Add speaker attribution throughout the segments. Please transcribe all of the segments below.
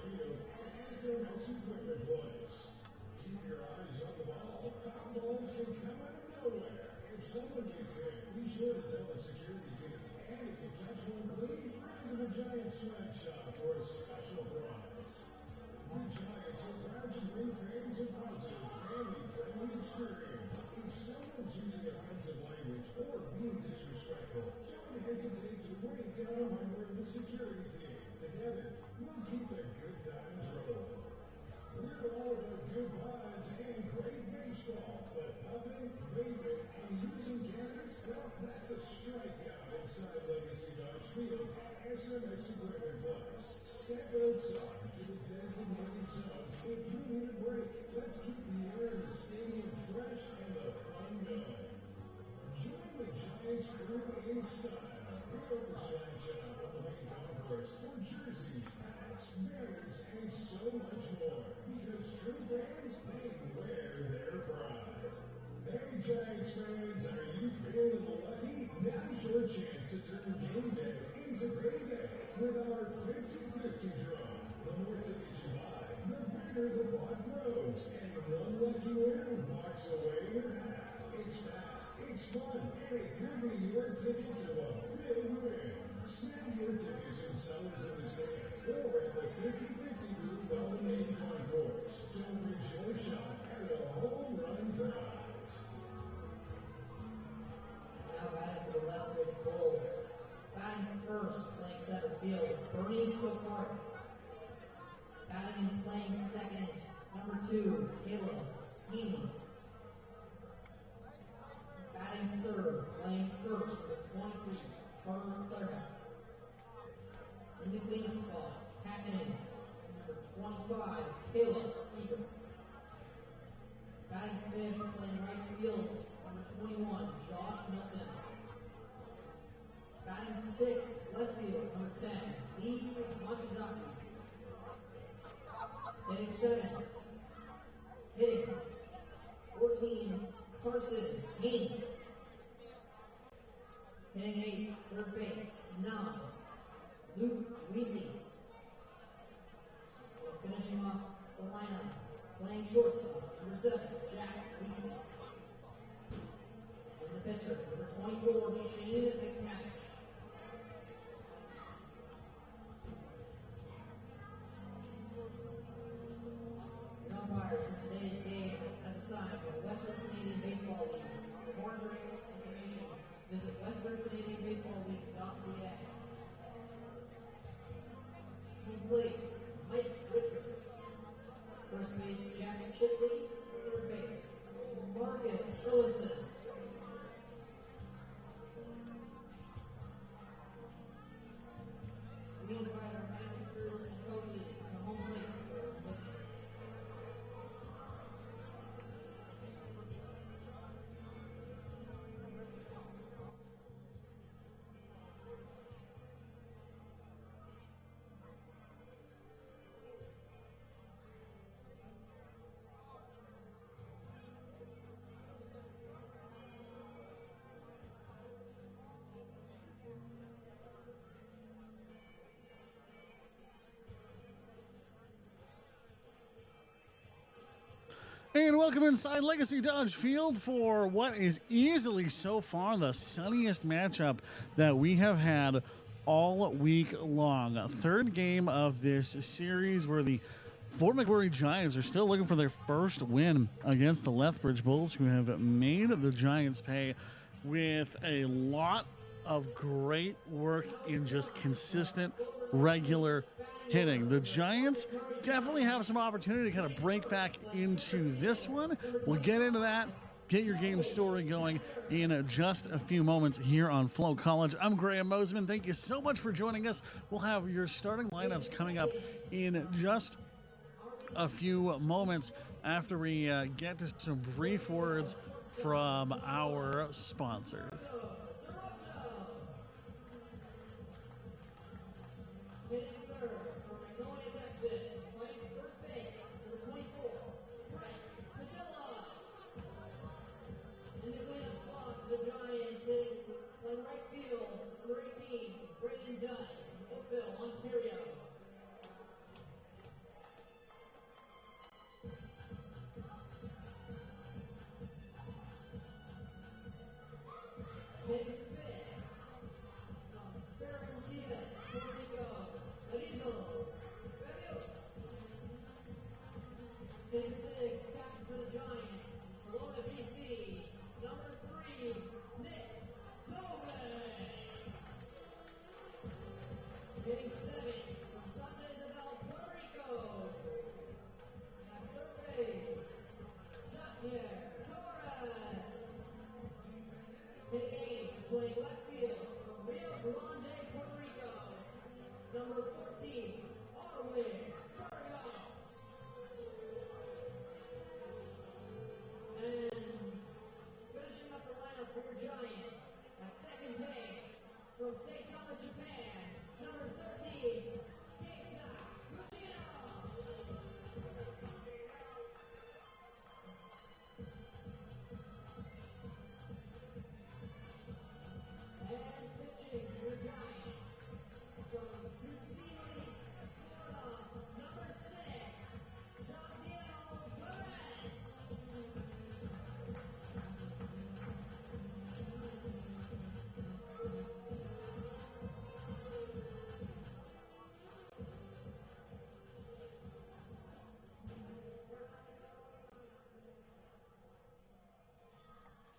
Speaker 1: field at SMS Equipment Place. Keep your eyes on the ball. Foul balls can come out of nowhere. If someone gets hit, be sure to tell the security team. And if you catch one clean, bring to the Giant Swag Shop for a special prize. The Giants are proud to bring fans a positive, family-friendly experience. If someone's using offensive language or being disrespectful, don't hesitate to wave down a member of the security team. Together, we'll keep the good times rolling. We're all about good vibes and great baseball, but puffing, vaping, and using cannabis, well, that's a strikeout inside Legacy Dodge Field at SMS Equipment Place. Step outside to the designated zones if you need a break. Let's keep the air in the stadium fresh and the fun going. Join the Giants crew in style. Pick up the swag shop on the main concourse for jerseys, hats, banners, and so much more. Because true fans, they wear their pride. Hey Giants fans, are you feeling lucky? Now's your chance to turn game day into payday with our 50-50 draw. The more tickets you buy, the bigger the pot grows. And one lucky winner walks away with half. It's fast, it's fun, and it could be your ticket to a big win. Snap your tickets from sellers in the stands or at the 50-50 booth on the main concourse. Don't miss your shot at a home run prize.
Speaker 2: Now batting for the Lethbridge Bulls. Batting first, playing center field, Bernie Sofaris. Batting and playing second, number 2, Caleb Heaney. Batting third, playing first, number 23, Carter Claremont. In the cleanup spot, catching, number 25, Caleb Eagle. Batting fifth, playing right field, number 21, Josh Milton. Batting sixth, left field, number 10, Lee Matsuzaki. Hitting seventh, hitting 14, Carson Haney. Hitting eighth, third base, 9, Luke Wheatley. Finishing off the lineup, playing shortstop, number 7, Jack Wheatley. And the pitcher, number 24, Shane McTavish. The umpires for today's game as assigned by the Western Canadian Baseball League. For more information, visit westerncanadianbaseballleague.ca. He played Mike Richards. First base, Jack Chipley. Third base, Marcus Erlinson. We invite our managers and coaches to home plate for looking.
Speaker 3: And welcome inside Legacy Dodge Field for what is easily so far the sunniest matchup that we have had all week long. Third game of this series where the Fort McMurray Giants are still looking for their first win against the Lethbridge Bulls, who have made the Giants pay with a lot of great work in just consistent, regular hitting. The Giants definitely have some opportunity to kind of break back into this one. We'll get into that, get your game story going in just a few moments here on FloCollege. I'm Graham Mosman. Thank you so much for joining us. We'll have your starting lineups coming up in just a few moments after we get to some brief words from our sponsors.
Speaker 2: Hitting six, captain for the Giants, Kelowna, BC, number 3, Nick Sobey. Hitting seven from San Isabel, Puerto Rico. At third base, Javier Torres. Hitting eight, playing left field from Rio Grande, Puerto Rico. Number 14, Arwin Burgos. And finishing up the lineup for your Giants at second base from Saitama, Japan, number 13, Keita Gugino. And pitching for your Giants from Kissimmee, Florida, number 6, Jadiel Perez.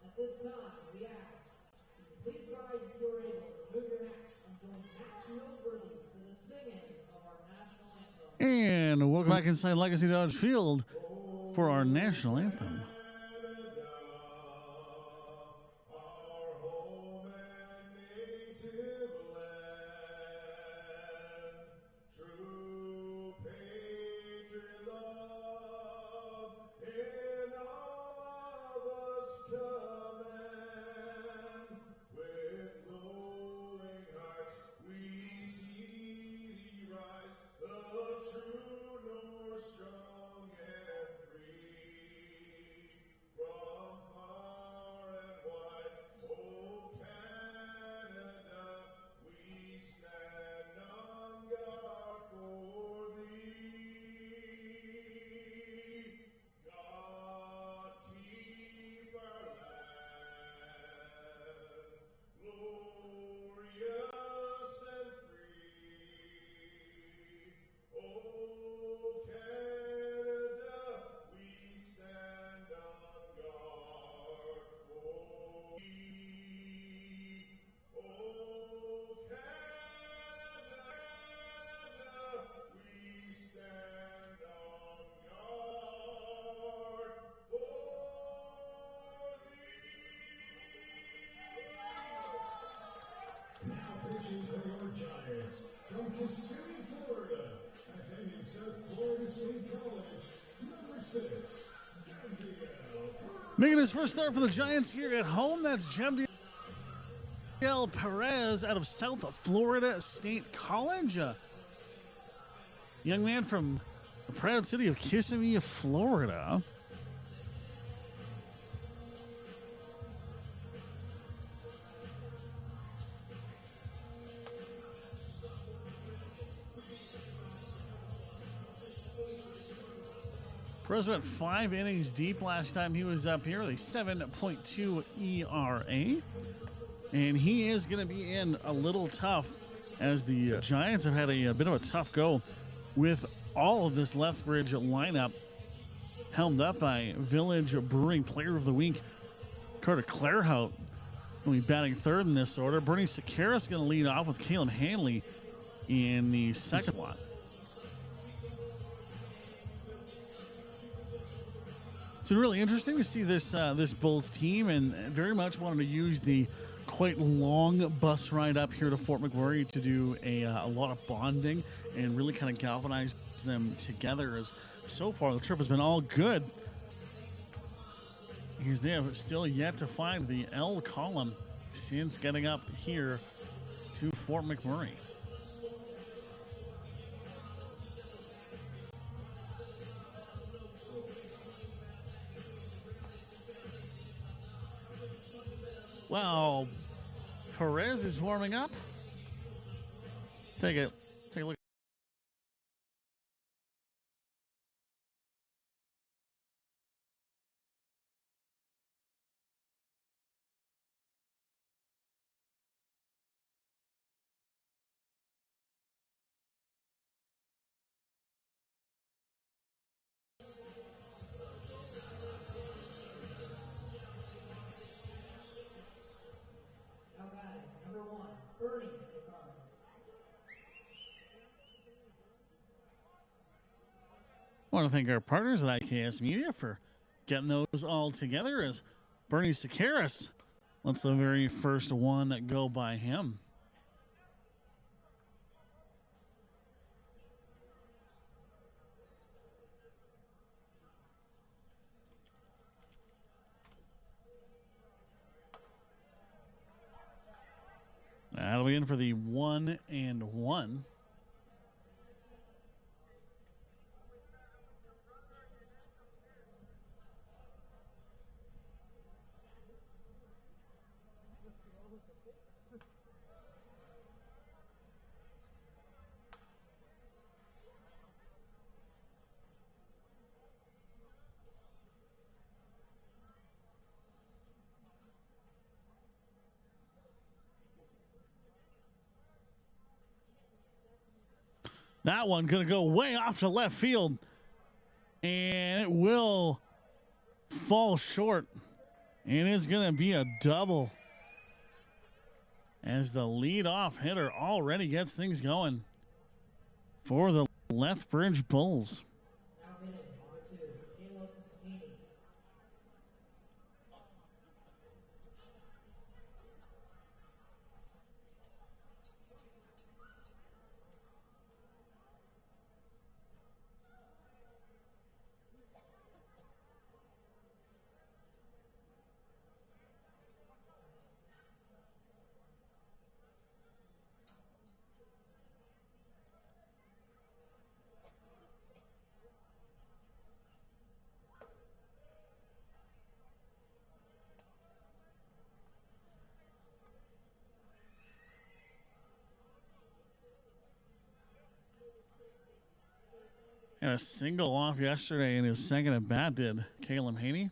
Speaker 2: At this time, we ask, please rise if you are able, remove your hats, and join Max Noteworthy for the singing of our national anthem.
Speaker 3: And welcome back inside Legacy Dodge Field for our national anthem.
Speaker 1: Our home and native land, true patriot love in all of us command. With glowing hearts we see thee rise, the true north strong and free. From far and wide, oh Canada, we stand on guard for thee. God keep our land glorious and free. Oh Canada, we stand on guard for thee. Oh Canada, we stand on guard for thee. Now pitching for your Giants from Kissimmee, Florida, attending South Florida State College, number 6, Gabriel.
Speaker 3: Making his first start for the Giants here at home, that's Jadiel Perez out of South Florida State College. A young man from the proud city of Kissimmee, Florida. Perez went 5 innings deep last time he was up here with a 7.2 ERA. And he is going to be in a little tough as the Giants have had a bit of a tough go with all of this Lethbridge lineup, helmed up by Village Brewing Player of the Week, Carter Clairhout, will be batting third in this order. Bernie Sakaris going to lead off with Caleb Hanley in the second slot. It's been really interesting to see this this Bulls team, and very much wanted to use the quite long bus ride up here to Fort McMurray to do a lot of bonding and really kind of galvanize them together. As so far the trip has been all good, because they have still yet to find the L column since getting up here to Fort McMurray. Well, Perez is warming up. Take a look. I want to thank our partners at IKS Media for getting those all together as Bernie Sakaris lets the very first one go by him. That'll be in for the 1-1. That one going to go way off to left field, and it will fall short, and it's going to be a double as the leadoff hitter already gets things going for the Lethbridge Bulls.
Speaker 2: Now hitting number 2, Caleb Haney.
Speaker 3: And a single off yesterday in his second at bat did Caleb Haney.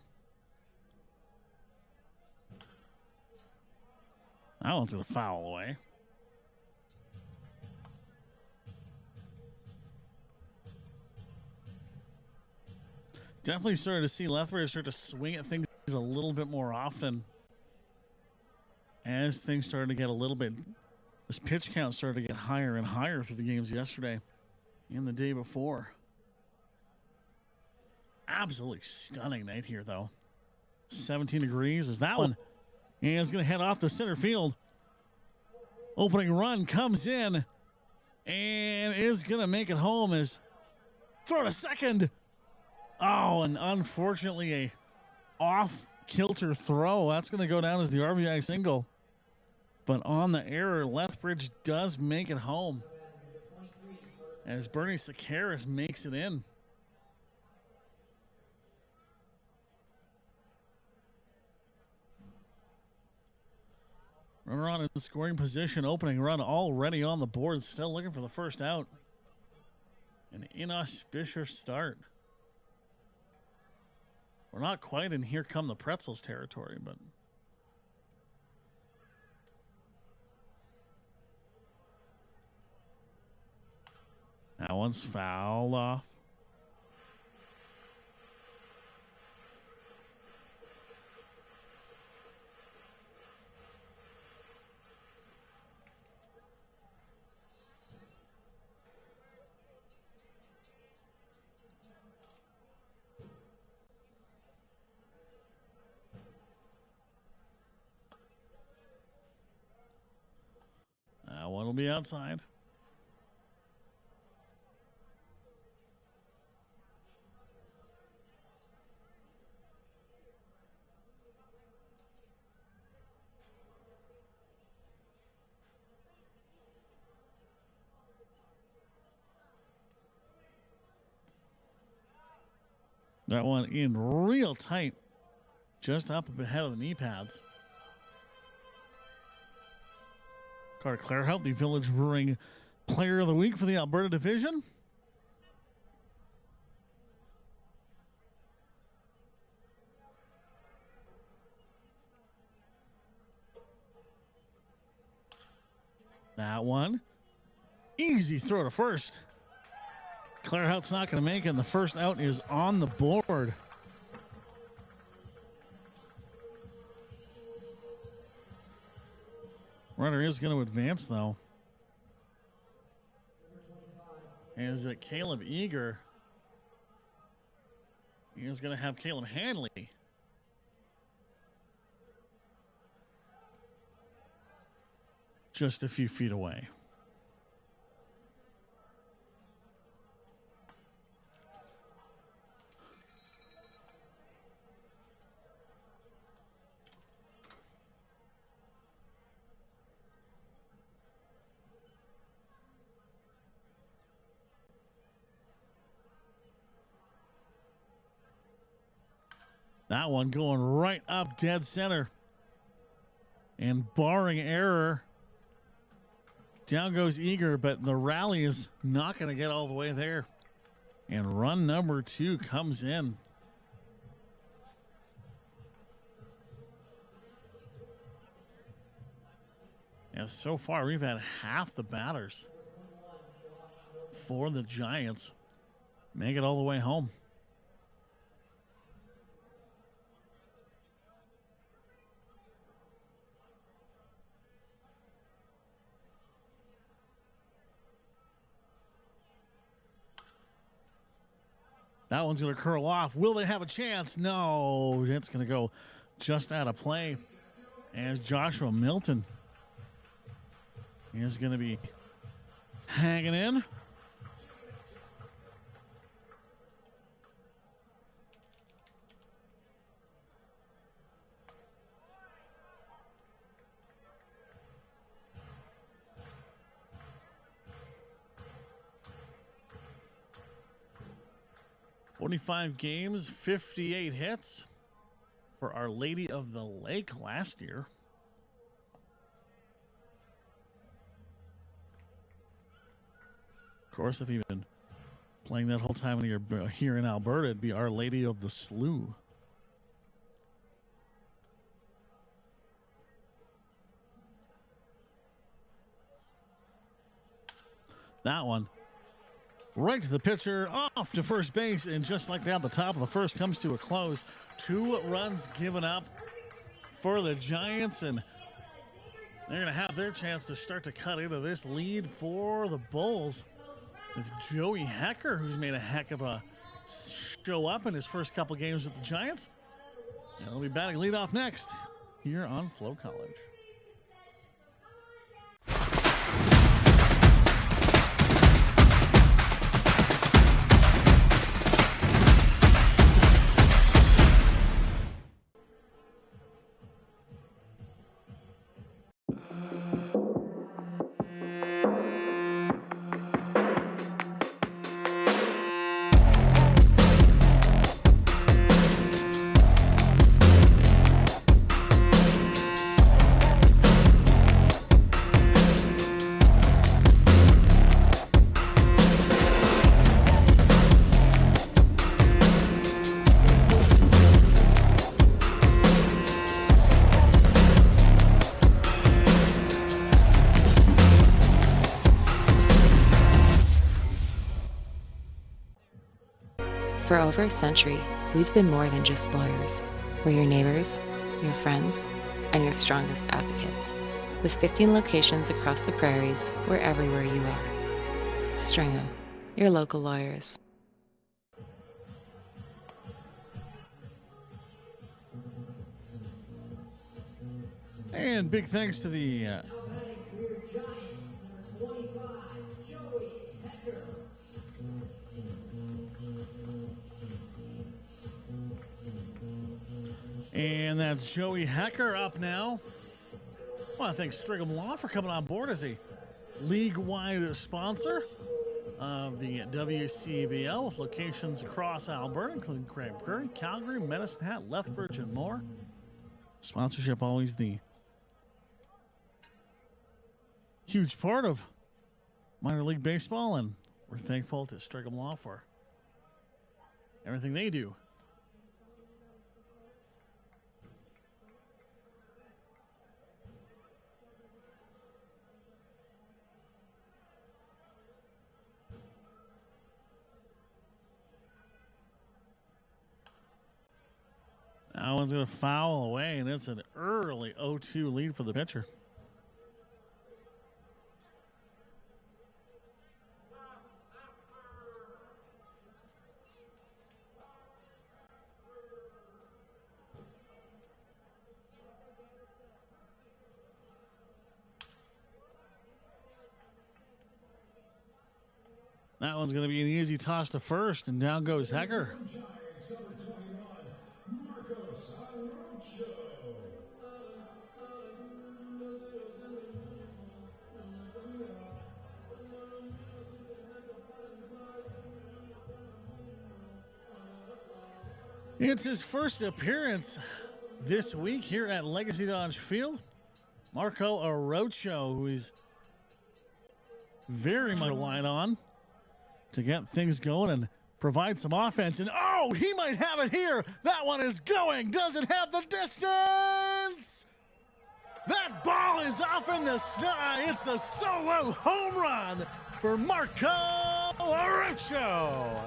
Speaker 3: That one's going to foul away. Definitely started to see Lethbridge start to swing at things a little bit more often as things started to get a little bit, this pitch count started to get higher and higher through the games yesterday and the day before. Absolutely stunning night here, though. 17 degrees is that one. And it's going to head off the center field. Opening run comes in and is going to make it home as throw to second. Oh, and unfortunately a off-kilter throw. That's going to go down as the RBI single. But on the error, Lethbridge does make it home as Bernie Sakaris makes it in. Runner on in scoring position, opening run already on the board, still looking for the first out. An inauspicious start. We're not quite in here come the pretzels territory, but that one's fouled off. That one will be outside. That one in real tight, just up ahead of the knee pads. Carter Clarehout, the Village Brewing Player of the Week for the Alberta Division. That one, easy throw to first. Clarehout's not going to make it, and the first out is on the board. Runner is going to advance, though. Is it Caleb Eager is going to have Caleb Hanley. Just a few feet away. That one going right up dead center. And barring error, down goes Eager, but the rally is not going to get all the way there. And run number 2 comes in. And so far, we've had half the batters for the Giants make it all the way home. That one's going to curl off. Will they have a chance? No, it's going to go just out of play as Joshua Milton is going to be hanging in. "45 games, 58 hits for Our Lady of the Lake last year. Of course, if you've been playing that whole time when you're here in Alberta, it'd be Our Lady of the Slough. That one right to the pitcher, off to first base, and just like that, the top of the first comes to a close. 2 runs given up for the Giants, and they're going to have their chance to start to cut into this lead for the Bulls with Joey Hecker, who's made a heck of a show up in his first couple games with the Giants. And he'll be batting leadoff next here on FloCollege.
Speaker 4: For over a century, we've been more than just lawyers. We're your neighbors, your friends, and your strongest advocates. With 15 locations across the prairies, we're everywhere you are. Stringham, your local lawyers.
Speaker 3: And big thanks to the and that's Joey Hecker up now. I want to thank Strigham Law for coming on board as a league-wide sponsor of the WCBL with locations across Alberta, including Grande Prairie, Calgary, Medicine Hat, Lethbridge, and more. Sponsorship always the huge part of minor league baseball, and we're thankful to Strigham Law for everything they do. That one's going to foul away, and it's an early 0-2 lead for the pitcher. That one's going to be an easy toss to first, and down goes Hecker.
Speaker 1: Giants, number 21, Marcos Alonso.
Speaker 3: It's his first appearance this week here at Legacy Dodge Field. Marco Arocho, who is very much relied on to get things going and provide some offense. And oh, he might have it here. That one is going. Does it have the distance? That ball is off in the sky. It's a solo home run for Marco Arocho.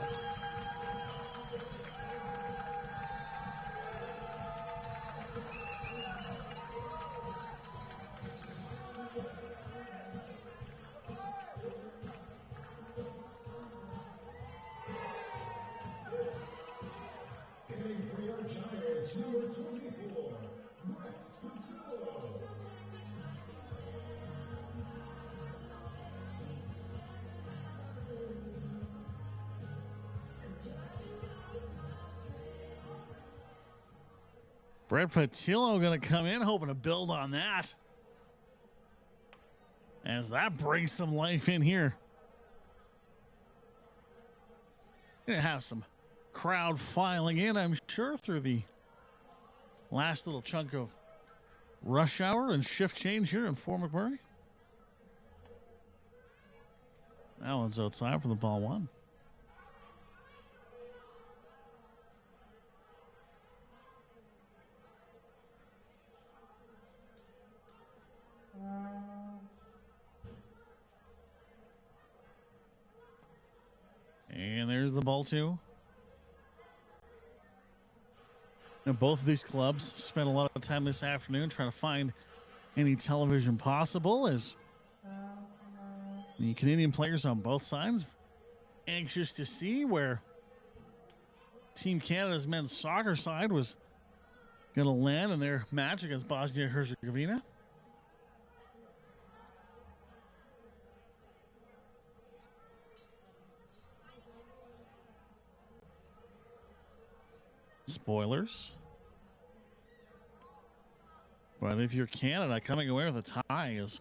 Speaker 1: Hitting for your Giants, number 24, Brett Pizzello.
Speaker 3: Brett Patillo going to come in, hoping to build on that. As that brings some life in here. Going to have some crowd filing in, I'm sure, through the last little chunk of rush hour and shift change here in Fort McMurray. That one's outside for the ball one. And there's the ball two. Now, both of these clubs spent a lot of time this afternoon trying to find any television possible, as the Canadian players on both sides anxious to see where Team Canada's men's soccer side was going to land in their match against Bosnia-Herzegovina. Spoilers. But if you're Canada, coming away with a tie is,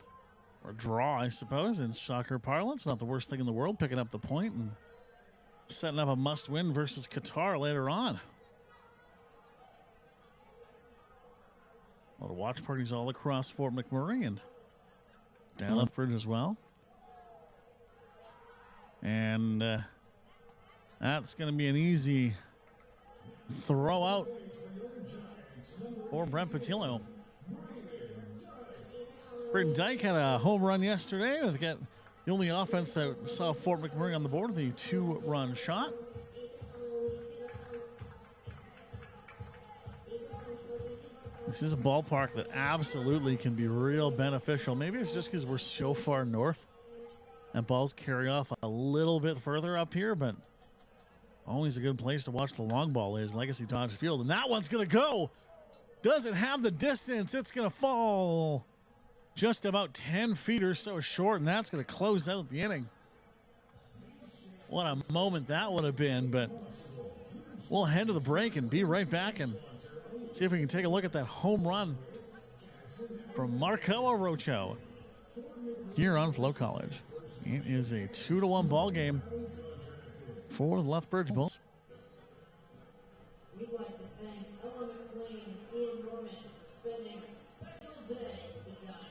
Speaker 3: or draw, I suppose, in soccer parlance, not the worst thing in the world, picking up the point and setting up a must-win versus Qatar later on. A lot of watch parties all across Fort McMurray and down Lethbridge as well. And that's going to be an easy throw out for Brent Patillo. Braden Dyke had a home run yesterday. They got the only offense that saw Fort McMurray on the board, the two-run shot. This is a ballpark that absolutely can be real beneficial. Maybe it's just because we're so far north and balls carry off a little bit further up here, but always a good place to watch the long ball is Legacy Dodge Field. And that one's going to go. Does it have the distance? It's going to fall just about 10 feet or so short, and that's going to close out the inning. What a moment that would have been, but we'll head to the break and be right back and see if we can take a look at that home run from Marco Arocho here on FloCollege. It is a 2-1 ball game for the Lethbridge Bulls.
Speaker 2: We'd like to thank Ella McLean and Ian Norman for spending a special day with the Giants.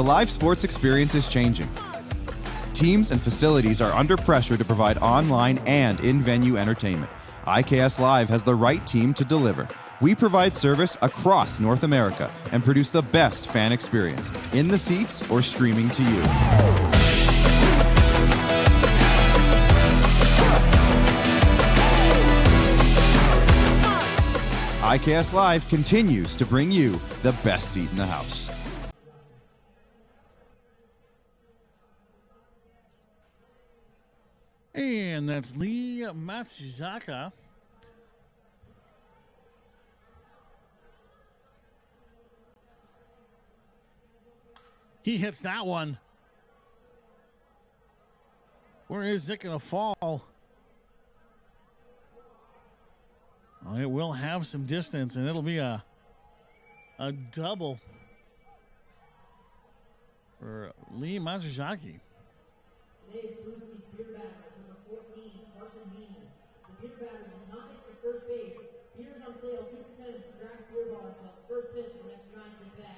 Speaker 5: The live sports experience is changing. Teams and facilities are under pressure to provide online and in-venue entertainment. IKS Live has the right team to deliver. We provide service across North America and produce the best fan experience, in the seats or streaming to you. IKS Live continues to bring you the best seat in the house.
Speaker 3: And that's Lee Matsuzaka. He hits that one. Where is it going to fall? Oh, it will have some distance, and it'll be a double for Lee Matsuzaki.
Speaker 2: Today's Bruce's beer batter is number 14, Carson Haney. The beer batter does not make the first base. Beers on sale, 2 for $10 at the Draft Beer Bar until the first pitch for the next Giants at bat.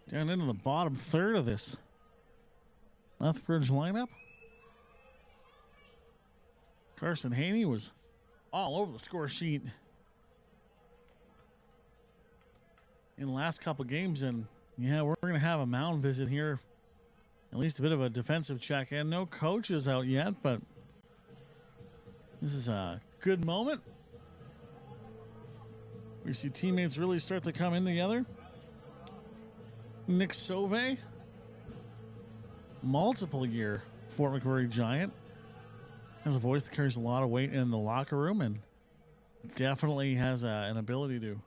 Speaker 3: Down into the bottom third of this Lethbridge lineup. Carson Haney was all over the score sheet in the last couple games, and yeah, we're going to have a mound visit here. At least a bit of a defensive check, and no coaches out yet, but this is a good moment. We see teammates really start to come in together. Nick Sauve, multiple year Fort McMurray Giant, has a voice that carries a lot of weight in the locker room and definitely has an ability to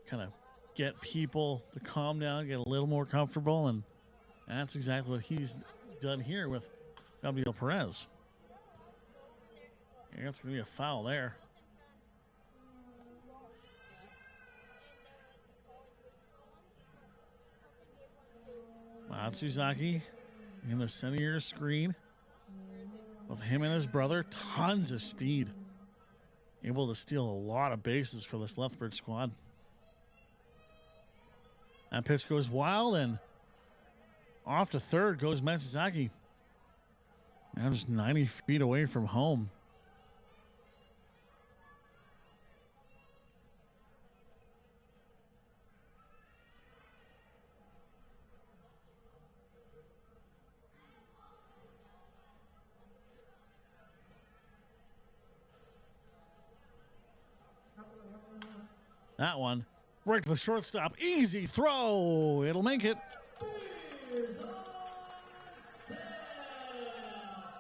Speaker 3: kind of get people to calm down, get a little more comfortable, and that's exactly what he's done here with W. Perez. Yeah, it's going to be a foul there. Matsuzaki in the center of your screen with him and his brother. Tons of speed. Able to steal a lot of bases for this Lethbridge squad. That pitch goes wild, and off to third goes Matsuzaki. Now just 90 feet away from home. That one, right to the shortstop. Easy throw. It'll make it.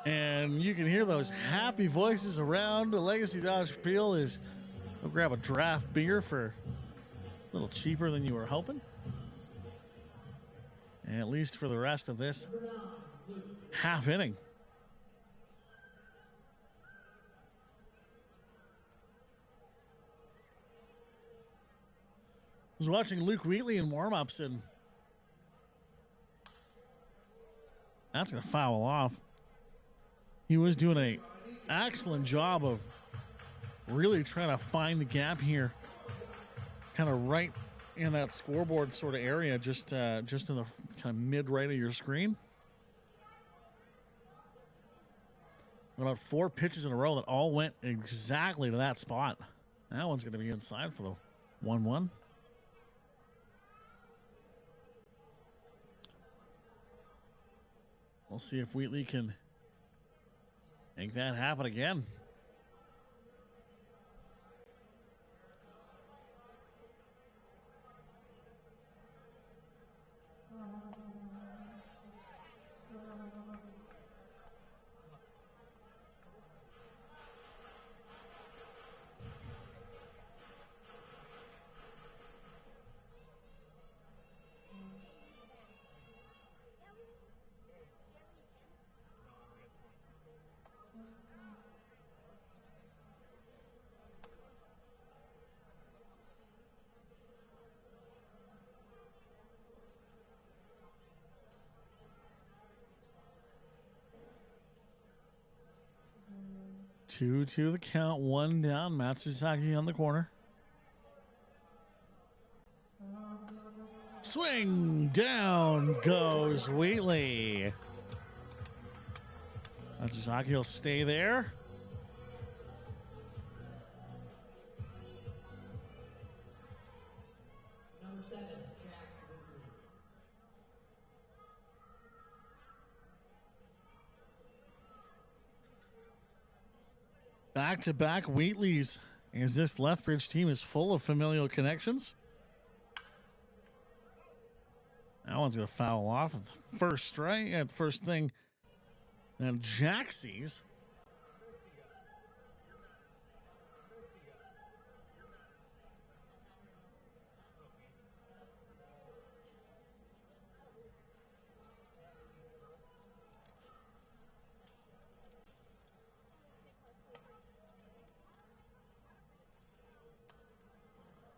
Speaker 3: And you can hear those happy voices around the Legacy Dodge Field as they'll grab a draft beer for a little cheaper than you were hoping. And at least for the rest of this half inning. I was watching Luke Wheatley in warm-ups, and that's going to foul off. He was doing an excellent job of really trying to find the gap here, kind of right in that scoreboard sort of area, just in the kind of mid-right of your screen. About 4 pitches in a row that all went exactly to that spot. That one's going to be inside for the 1-1. We'll see if Wheatley can make that happen again. 2-2 the count, one down. Matsusaki on the corner. Swing, down goes Wheatley. Matsusaki will stay there.
Speaker 2: Number 7, Jack Wheatley.
Speaker 3: Back-to-back Wheatleys, as this Lethbridge team is full of familial connections. That one's going to foul off at the first strike, at the first thing that Jack sees.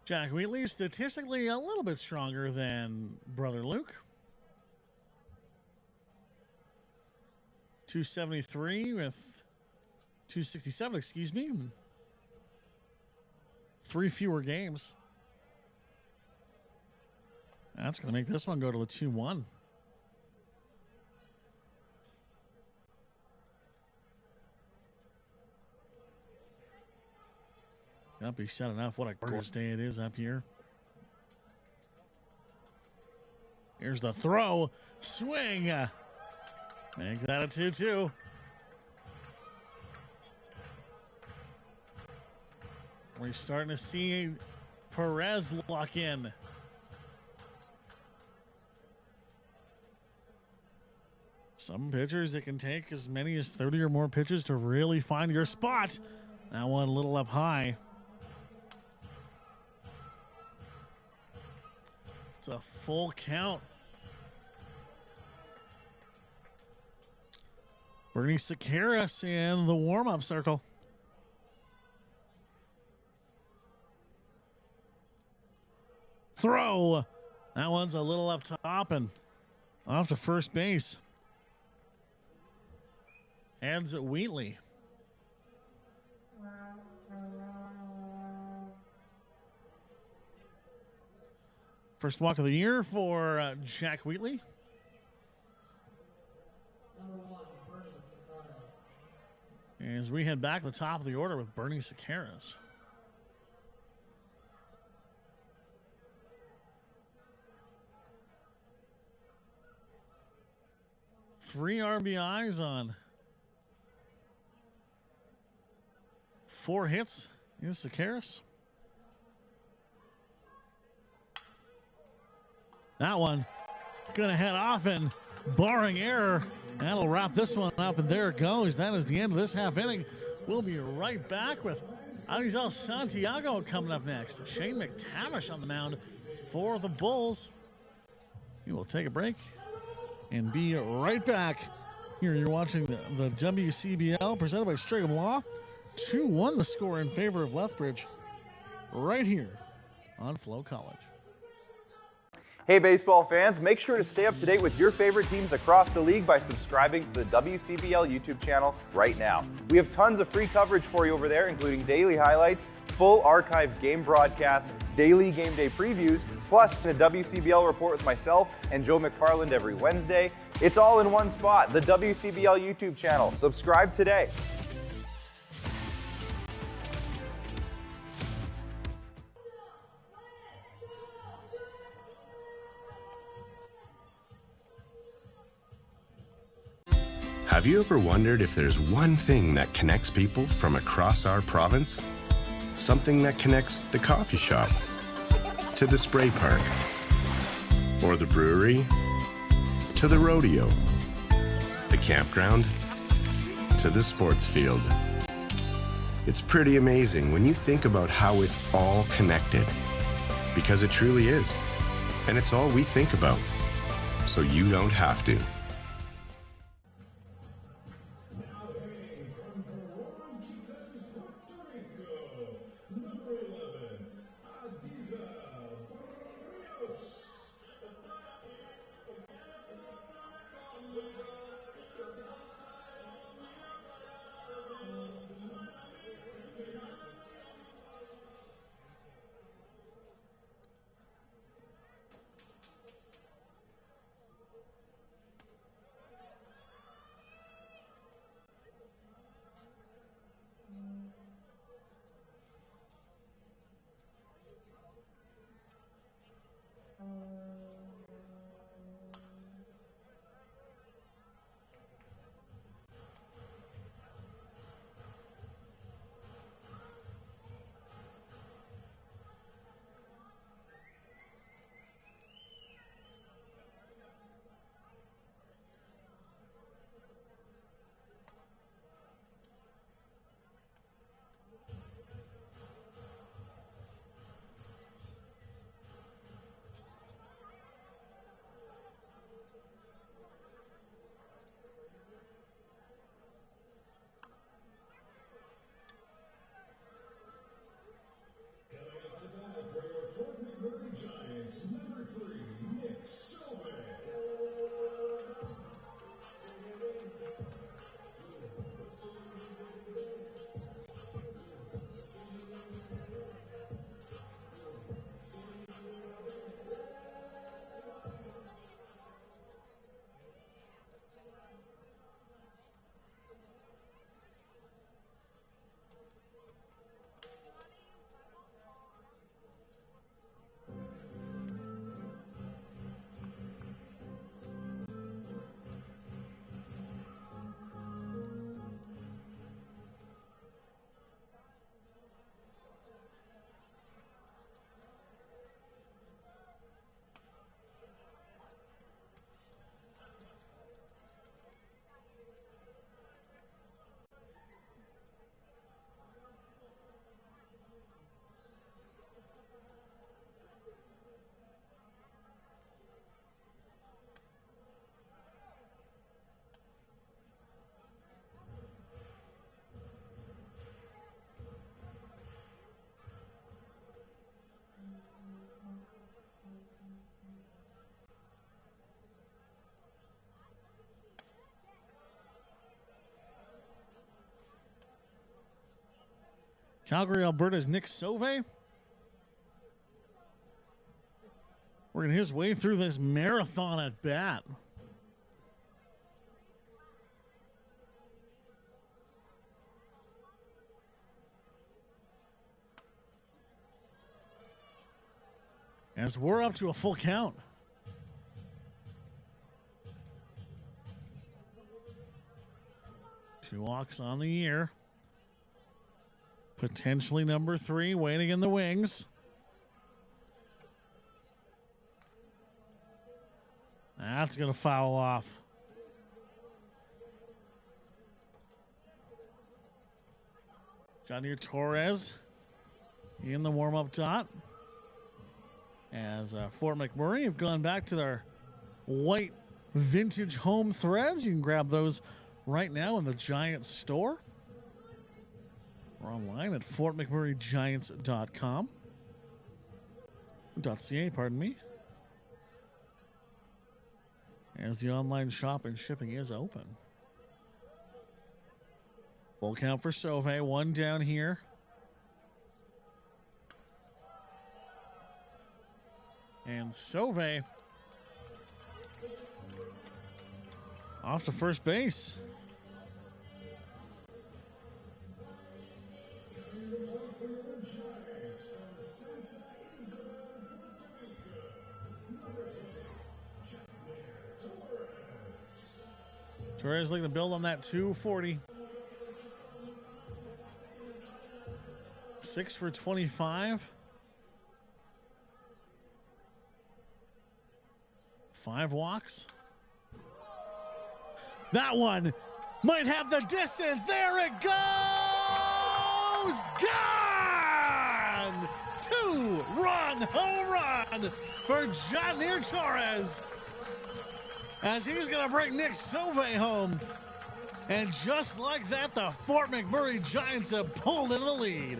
Speaker 3: Jack Wheatley statistically a little bit stronger than brother Luke. 273 with 267, excuse me. 3 fewer games. That's going to make this one go to the 2-1. Can't be said enough. What a gorgeous day it is up here. Here's the throw. Swing. Make that a 2-2. We're starting to see Perez lock in. Some pitchers, it can take as many as 30 or more pitches to really find your spot. That one a little up high. It's a full count. Bernie Sakaris in the warm-up circle. Throw. That one's a little up top and off to first base. Heads at Wheatley. First walk of the year for Jack Wheatley.
Speaker 2: Number 1, Bernie Sakaris.
Speaker 3: As we head back to the top of the order with Bernie Sakaris. Three RBIs on 4 hits. Is Sakaris? That one gonna head off and barring error, that'll wrap this one up, and there it goes. That is the end of this half inning. We'll be right back with Arizal Santiago coming up next. Shane McTavish on the mound for the Bulls. We will take a break and be right back. Here you're watching the WCBL presented by Strigham Law. 2-1 the score in favor of Lethbridge right here on FloCollege.
Speaker 6: Hey baseball fans, make sure to stay up to date with your favorite teams across the league by subscribing to the WCBL YouTube channel right now. We have tons of free coverage for you over there, including daily highlights, full archived game broadcasts, daily game day previews, plus the WCBL report with myself and Joe McFarland every Wednesday. It's all in one spot, the WCBL YouTube channel. Subscribe today.
Speaker 7: Have you ever wondered if there's one thing that connects people from across our province? Something that connects the coffee shop to the spray park, or the brewery to the rodeo, the campground to the sports field. It's pretty amazing when you think about how it's all connected, because it truly is. And it's all we think about, so you don't have to.
Speaker 3: Calgary, Alberta's Nick Sauve. Working his way through this marathon at bat. As we're up to a full count. Two walks on the year. Potentially number 3 waiting in the wings. That's going to foul off. Janier Torres in the warm-up dot. As Fort McMurray have gone back to their white vintage home threads. You can grab those right now in the Giants store. We're online at fortmcmurraygiants.com. .ca, pardon me. As the online shop and shipping is open. Full count for Sauve. 1 down here. And Sauve off to first base. Torres looking to build on that 240. 6 for 25. 5 walks. That one might have the distance. There it goes! Gone! 2-run home run for Janier Torres. As he's going to bring Nick Sauve home. And just like that, the Fort McMurray Giants have pulled into the lead.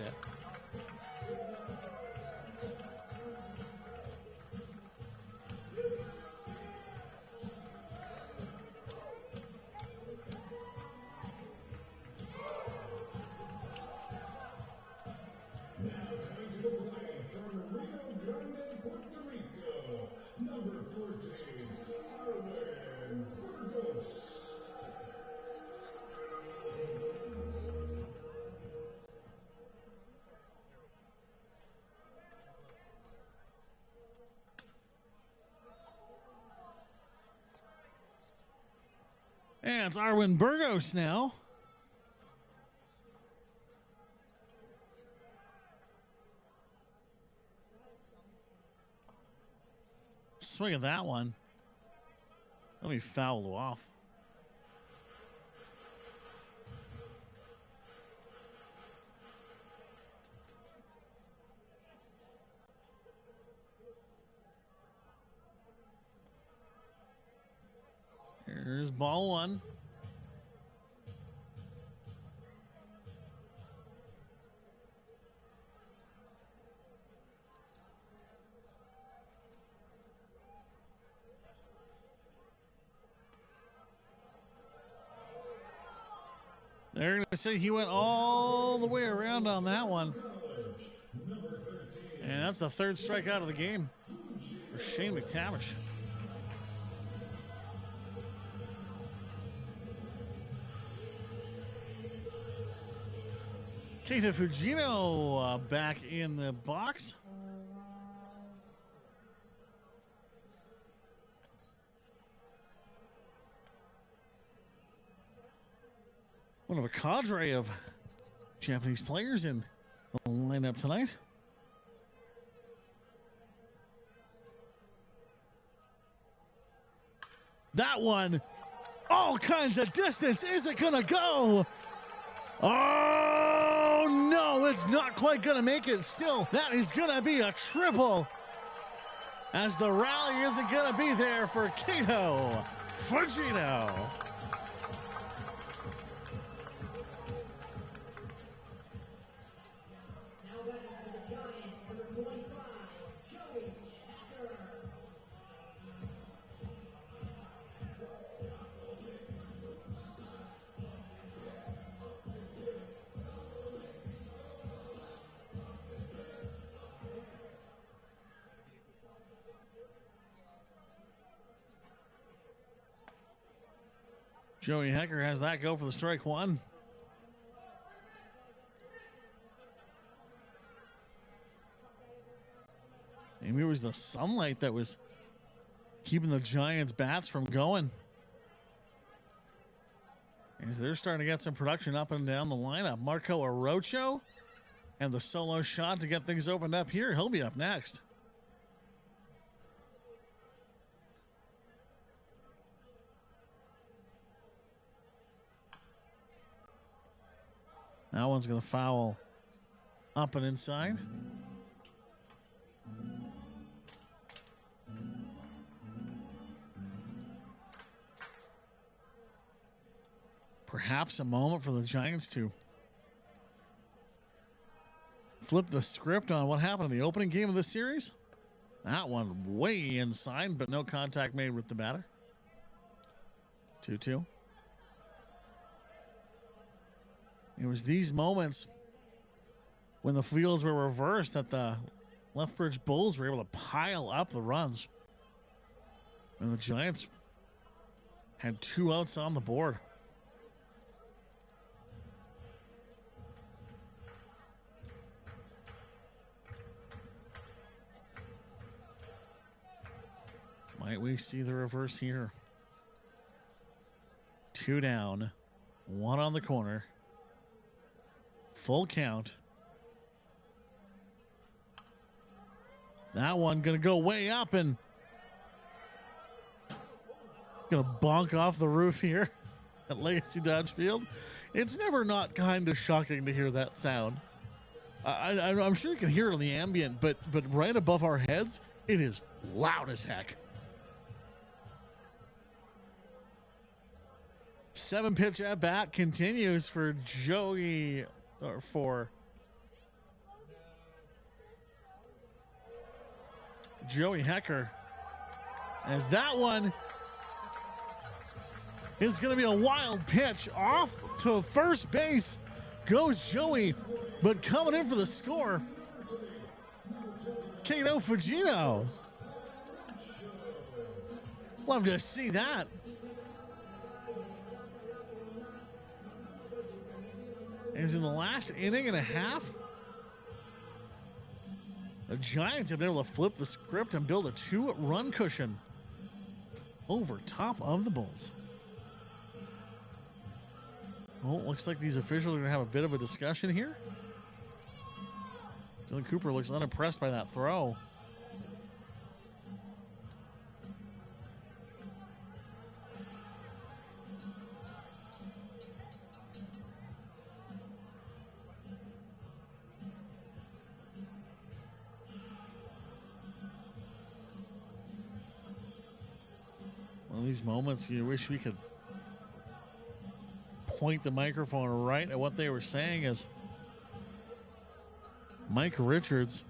Speaker 3: And it's Arwin Burgos now. Swing at that one. Let me foul off. Here's ball 1. They're going to say he went all the way around on that one. And that's the 3rd strikeout of the game for Shane McTavish. Keita Fujino back in the box. One of a cadre of Japanese players in the lineup tonight. That one, all kinds of distance. Is it going to go? Oh, no, it's not quite going to make it. Still, that is going to be a triple. As the rally isn't going to be there for Keita Fujino. Joey Hecker has that go for the strike one. Maybe it was the sunlight that was keeping the Giants' bats from going. As they're starting to get some production up and down the lineup. Marco Arocho and the solo shot to get things opened up here. He'll be up next. That one's going to foul up and inside. Perhaps a moment for the Giants to flip the script on what happened in the opening game of this series. That one way inside, but no contact made with the batter. 2-2. It was these moments when the fields were reversed that the Lethbridge Bulls were able to pile up the runs. And the Giants had 2 outs on the board. Might we see the reverse here? 2 down, 1 on the corner. Full count. That one gonna go way up and gonna bonk off the roof here at Legacy Dodge Field. It's never not kind of shocking to hear that sound. I'm sure you can hear it on the ambient, but right above our heads, it is loud as heck. 7-pitch at bat continues for Joey Hecker. As that one is going to be a wild pitch off to first base goes Joey, but coming in for the score, Kato Fujino. Love to see that. As in the last inning and a half, the Giants have been able to flip the script and build a 2-run cushion over top of the Bulls. Well, it looks like these officials are going to have a bit of a discussion here. Dylan Cooper looks unimpressed by that throw. These moments you wish we could point the microphone right at what they were saying as Mike Richards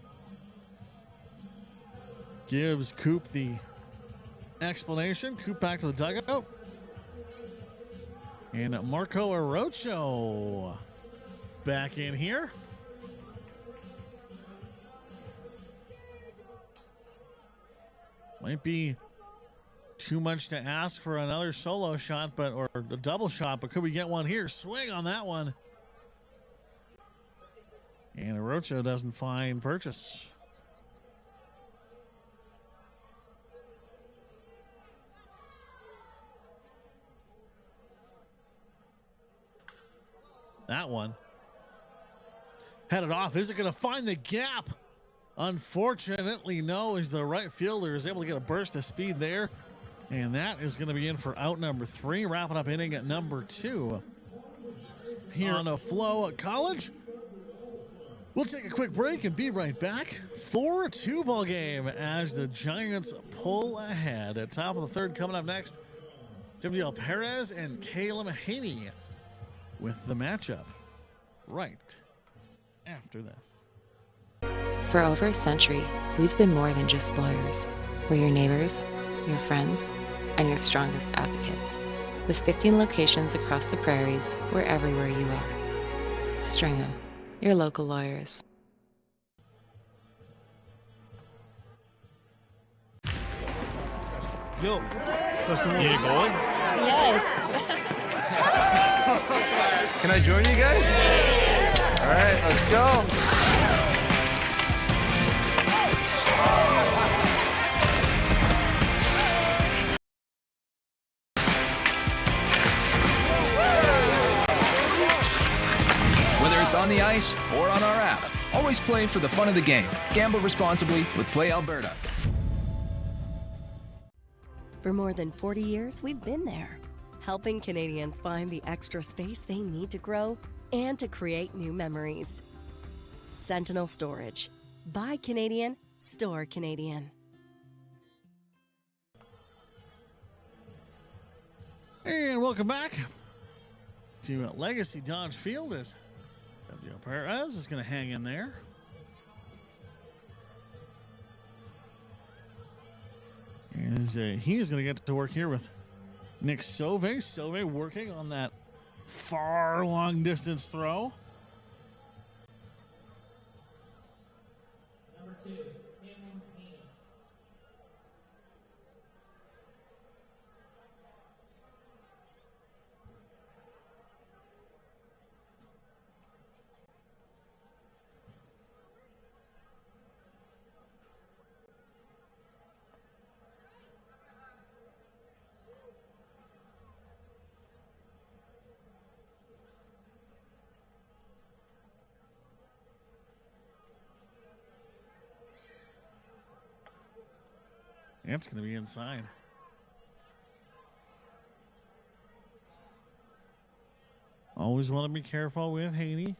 Speaker 3: gives Coop the explanation. Coop back to the dugout. And Marco Arocho back in here. Might be too much to ask for another solo shot, or a double shot, but could we get one here? Swing on that one. And Arocho doesn't find purchase. That one headed off. Is it going to find the gap? Unfortunately, no, as the right fielder is able to get a burst of speed there. And that is going to be in for out number 3, wrapping up inning at number 2 here on a FloCollege. We'll take a quick break and be right back. 4-2 ball game as the Giants pull ahead. At top of the 3rd, coming up next, WL Perez and Caleb Haney with the matchup right after this.
Speaker 4: For over a century, we've been more than just lawyers. We're your neighbors, your friends, and your strongest advocates. With 15 locations across the prairies, we're everywhere you are. Stringham, your local lawyers.
Speaker 8: Yo, that's the one. You going?
Speaker 9: Yes.
Speaker 8: Can I join you guys? All right, let's go.
Speaker 9: Whether it's on the ice or on our app, always play for the fun of the game. Gamble responsibly with Play Alberta.
Speaker 10: For more than 40 years, we've been there, helping Canadians find the extra space they need to grow and to create new memories. Sentinel Storage. Buy Canadian, store Canadian.
Speaker 3: And welcome back to Legacy Dodge Field as W. Perez is going to hang in there. As he is going to get to work here with Nick Sauvé. Sauvé working on that far long distance throw.
Speaker 2: Number 2, Cameron Haney.
Speaker 3: It's going to be inside. Always want to be careful with Haney.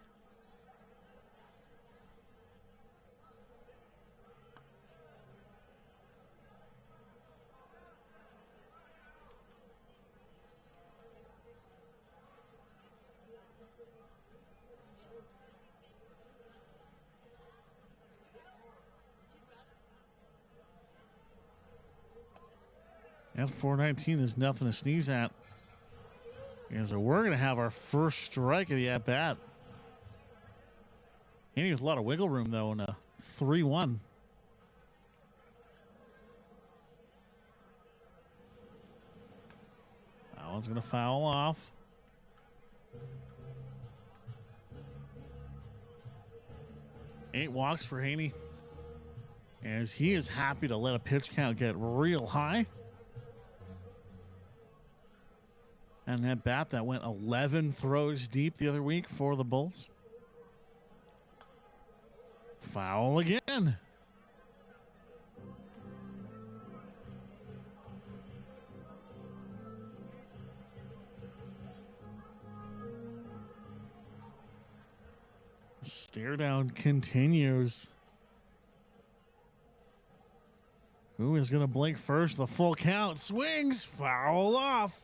Speaker 3: At 419, there's nothing to sneeze at. And so we're going to have our first strike of the at-bat. Haney with a lot of wiggle room, though, in a 3-1. That one's going to foul off. Eight walks for Haney, as he is happy to let a pitch count get real high. And that bat that went 11 throws deep the other week for the Bulls. Foul again. Stare down continues. Who is going to blink first? The full count. Swings. Foul off.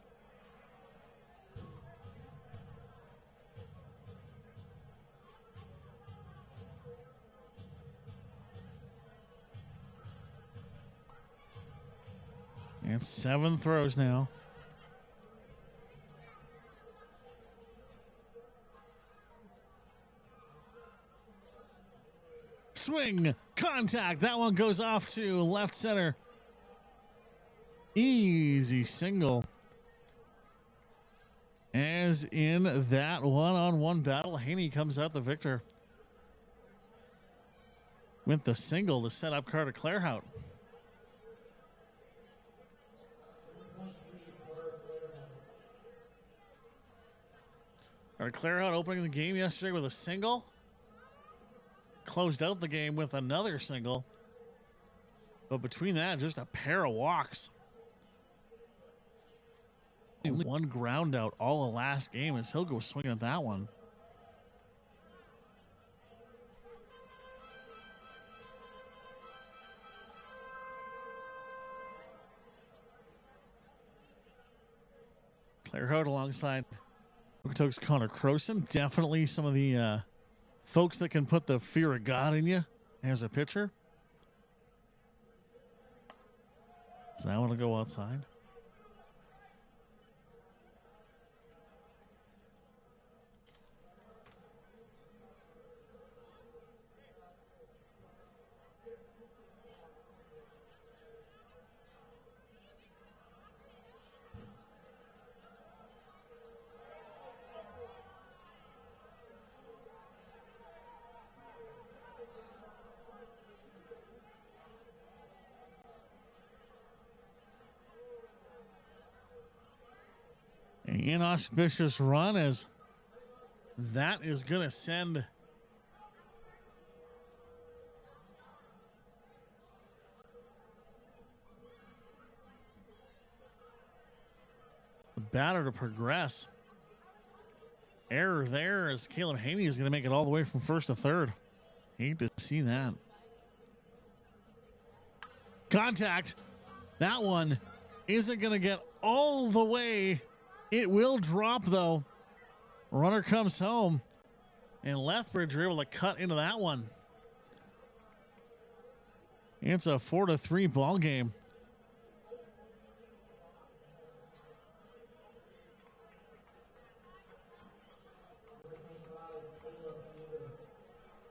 Speaker 3: And 7 throws now. Swing, contact. That one goes off to left center. Easy single. As in that one-on-one battle, Haney comes out the victor with the single to set up Carter Clairhout. Carter Clairhout opening the game yesterday with a single. Closed out the game with another single. But between that, just a pair of walks. Only one ground out all the last game as he'll go swinging at that one. Clairhout alongside Okotoks' Connor Croson. Definitely some of the folks that can put the fear of God in you as a pitcher. So that one will go outside. inauspicious run, as that is going to send the batter to progress. Error there, as Caleb Haney is going to make it all the way from first to third. Hate to see that. Contact. That one isn't going to get all the way. It will drop, though. Runner comes home, and Lethbridge are able to cut into that one. It's a 4-3 ball game.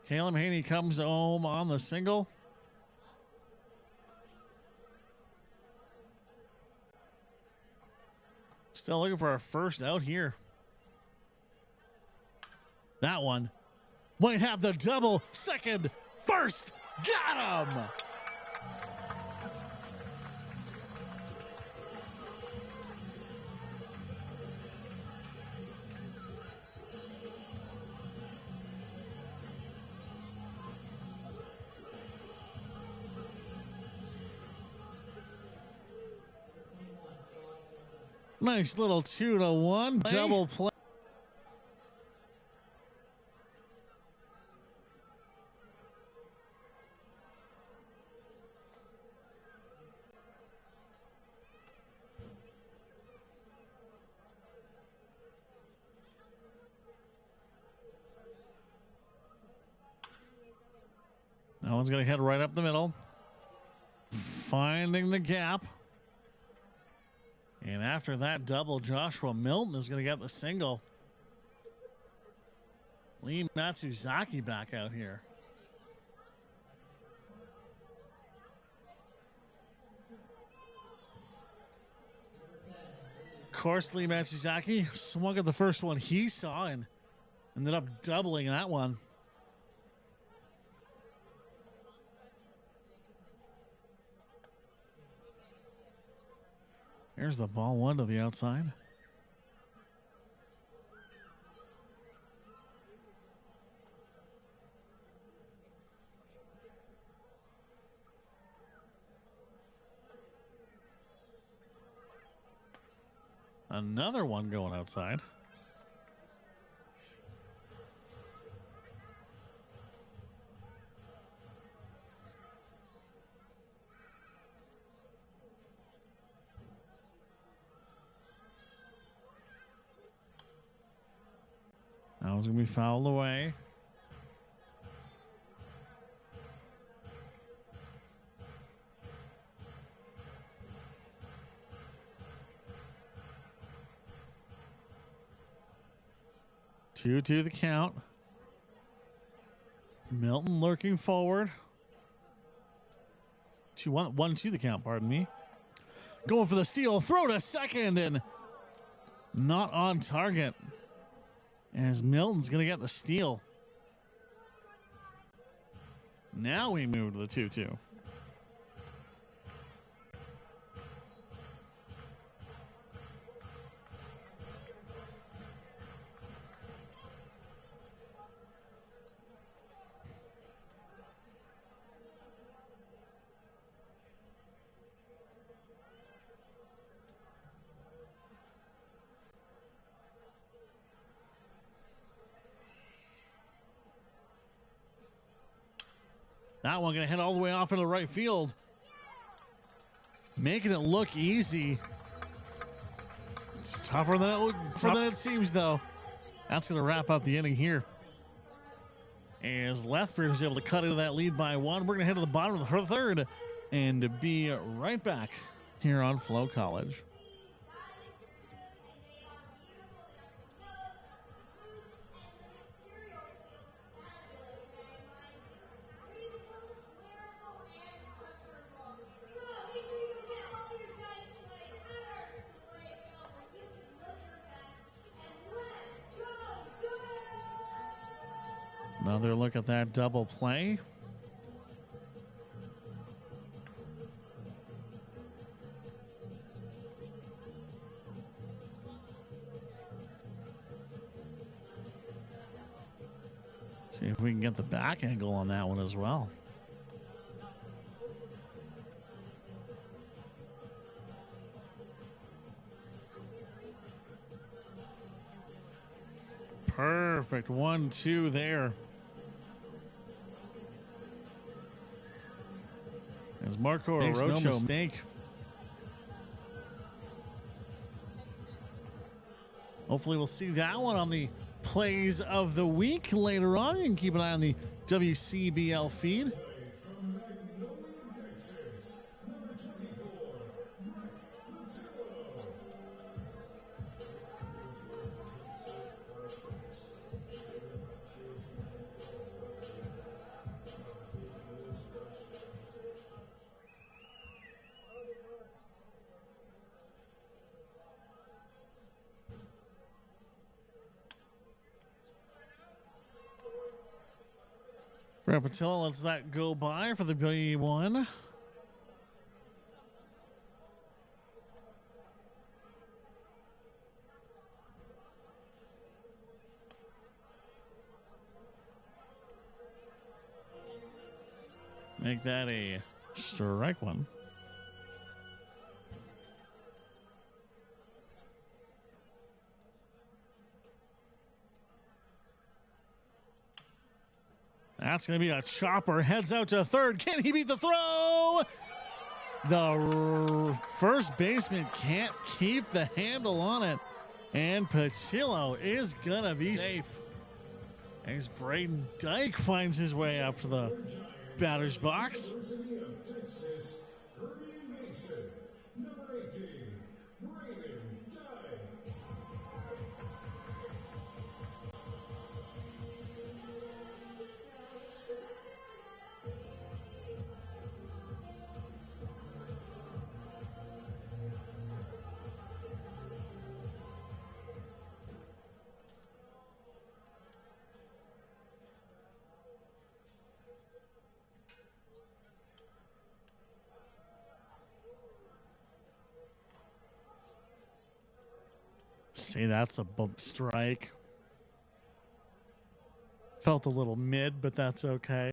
Speaker 3: Caleb Haney comes home on the single. Still looking for our first out here. That one might have the double. Second, first, got him! Nice little 2-1 double play. That one's going to head right up the middle, finding the gap. And after that double, Joshua Milton is going to get the single. Lee Matsuzaki back out here. Of course, Lee Matsuzaki swung at the first one he saw and ended up doubling that one. Here's the ball, one to the outside. Another one going outside. That was going to be fouled away. Two to the count. Milton lurking forward. 2-1, 1-2 the count, pardon me. Going for the steal, throw to second, and not on target. As Milton's going to get the steal. Now we move to the 2-2. That one going to head all the way off into the right field. Making it look easy. It's tougher than it seems, though. That's going to wrap up the inning here. As Lethbridge is able to cut into that lead by one. We're going to head to the bottom of the third and be right back here on FloCollege. Another look at that double play. See if we can get the back angle on that one as well. Perfect. 1-2 there. As Marco
Speaker 11: Makes no
Speaker 3: Orocho
Speaker 11: mistake.
Speaker 3: Hopefully we'll see that one on the plays of the week later on. You can keep an eye on the WCBL feed. Brad Patillo lets that go by for the B1. Make that a strike one. That's going to be a chopper. Heads out to third. Can he beat the throw? The first baseman can't keep the handle on it. And Patillo is going to be safe. As Braden Dyke finds his way up to the batter's box. See, that's a bump strike. Felt a little mid, but that's okay.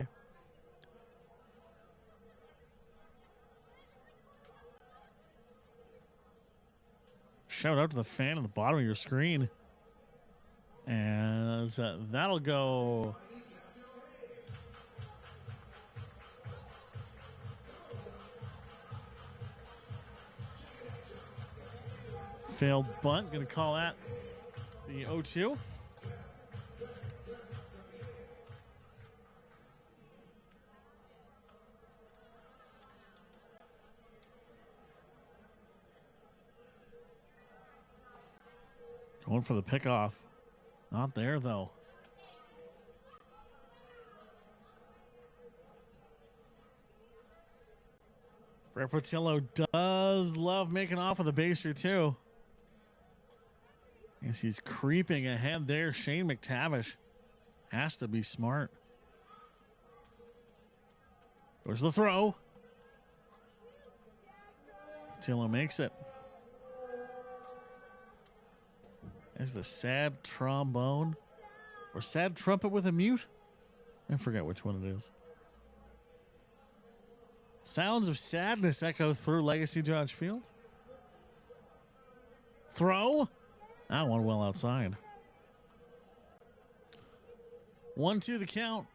Speaker 3: Shout out to the fan at the bottom of your screen. As that'll go. Failed bunt. Going to call that the 0-2. Going for the pickoff. Not there, though. Brett Portillo does love making off with a baser, too. Yes, he's creeping ahead there. Shane McTavish has to be smart. There's the throw. Portillo makes it. There's the sad trombone. Or sad trumpet with a mute. I forget which one it is. Sounds of sadness echo through Legacy Dodge Field. Throw. That one well outside. 1-2 the count.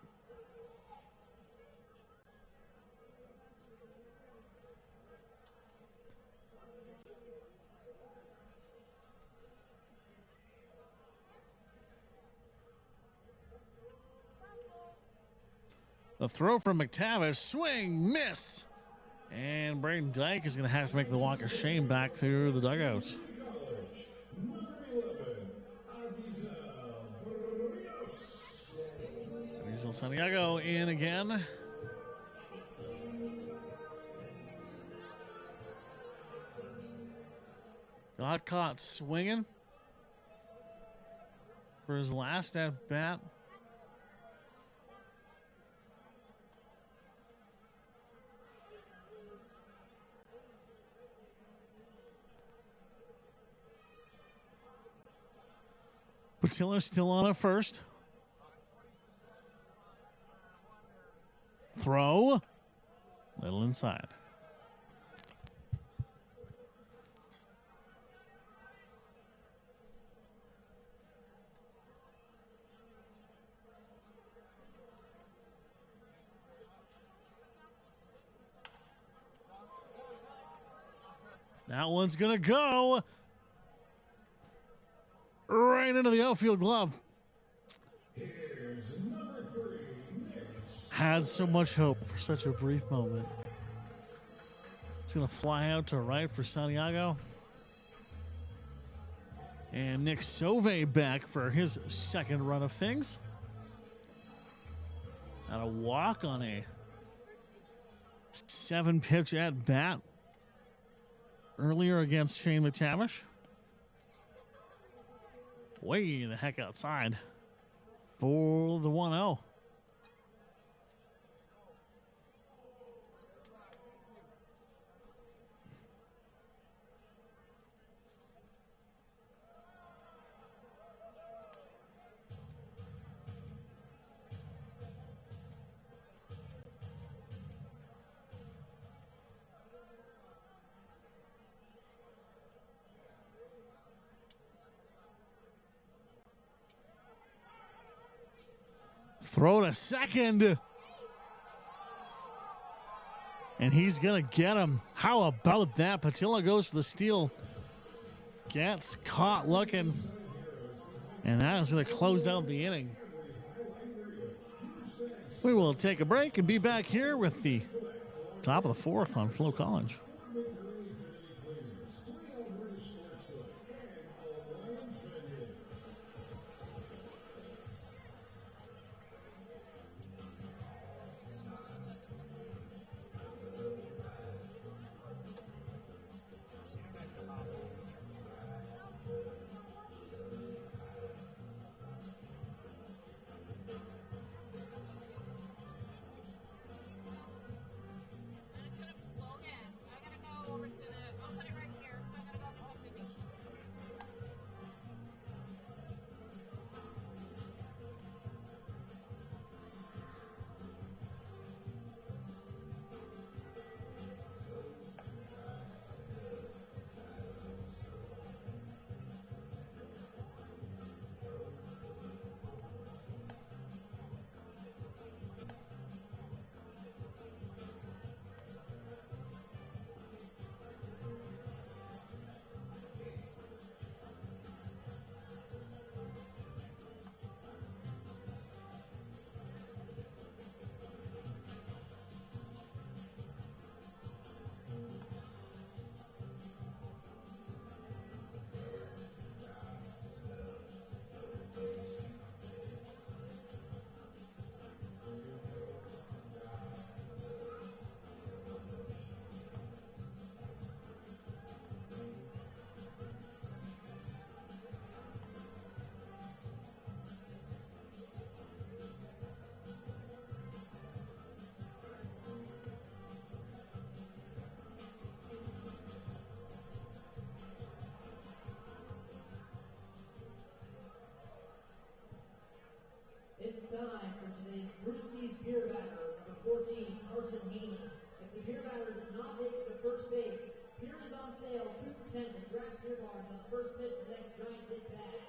Speaker 3: The throw from McTavish. Swing, miss. And Braden Dyke is going to have to make the walk of shame back to the dugout. Diesel Santiago in again. Got caught swinging for his last at bat. Patillo still on at first. Throw. Little inside. That one's going to go right into the outfield glove. Had so much hope for such a brief moment. It's going to fly out to right for Santiago. And Nick Sauve back for his second run of things. Got a walk on a 7-pitch at bat earlier against Shane McTavish. Way the heck outside for the 1-0. Throw to second. And he's going to get him. How about that? Patilla goes for the steal. Gets caught looking. And that is going to close out the inning. We will take a break and be back here with the top of the fourth on FloCollege.
Speaker 2: It's time for today's Brewski's Beer Batter, number 14, Carson Haney. If the beer batter does not make it to first base, beer is on sale 2 for $10 at draft beer bars on the first pitch of the next Giants hit bat.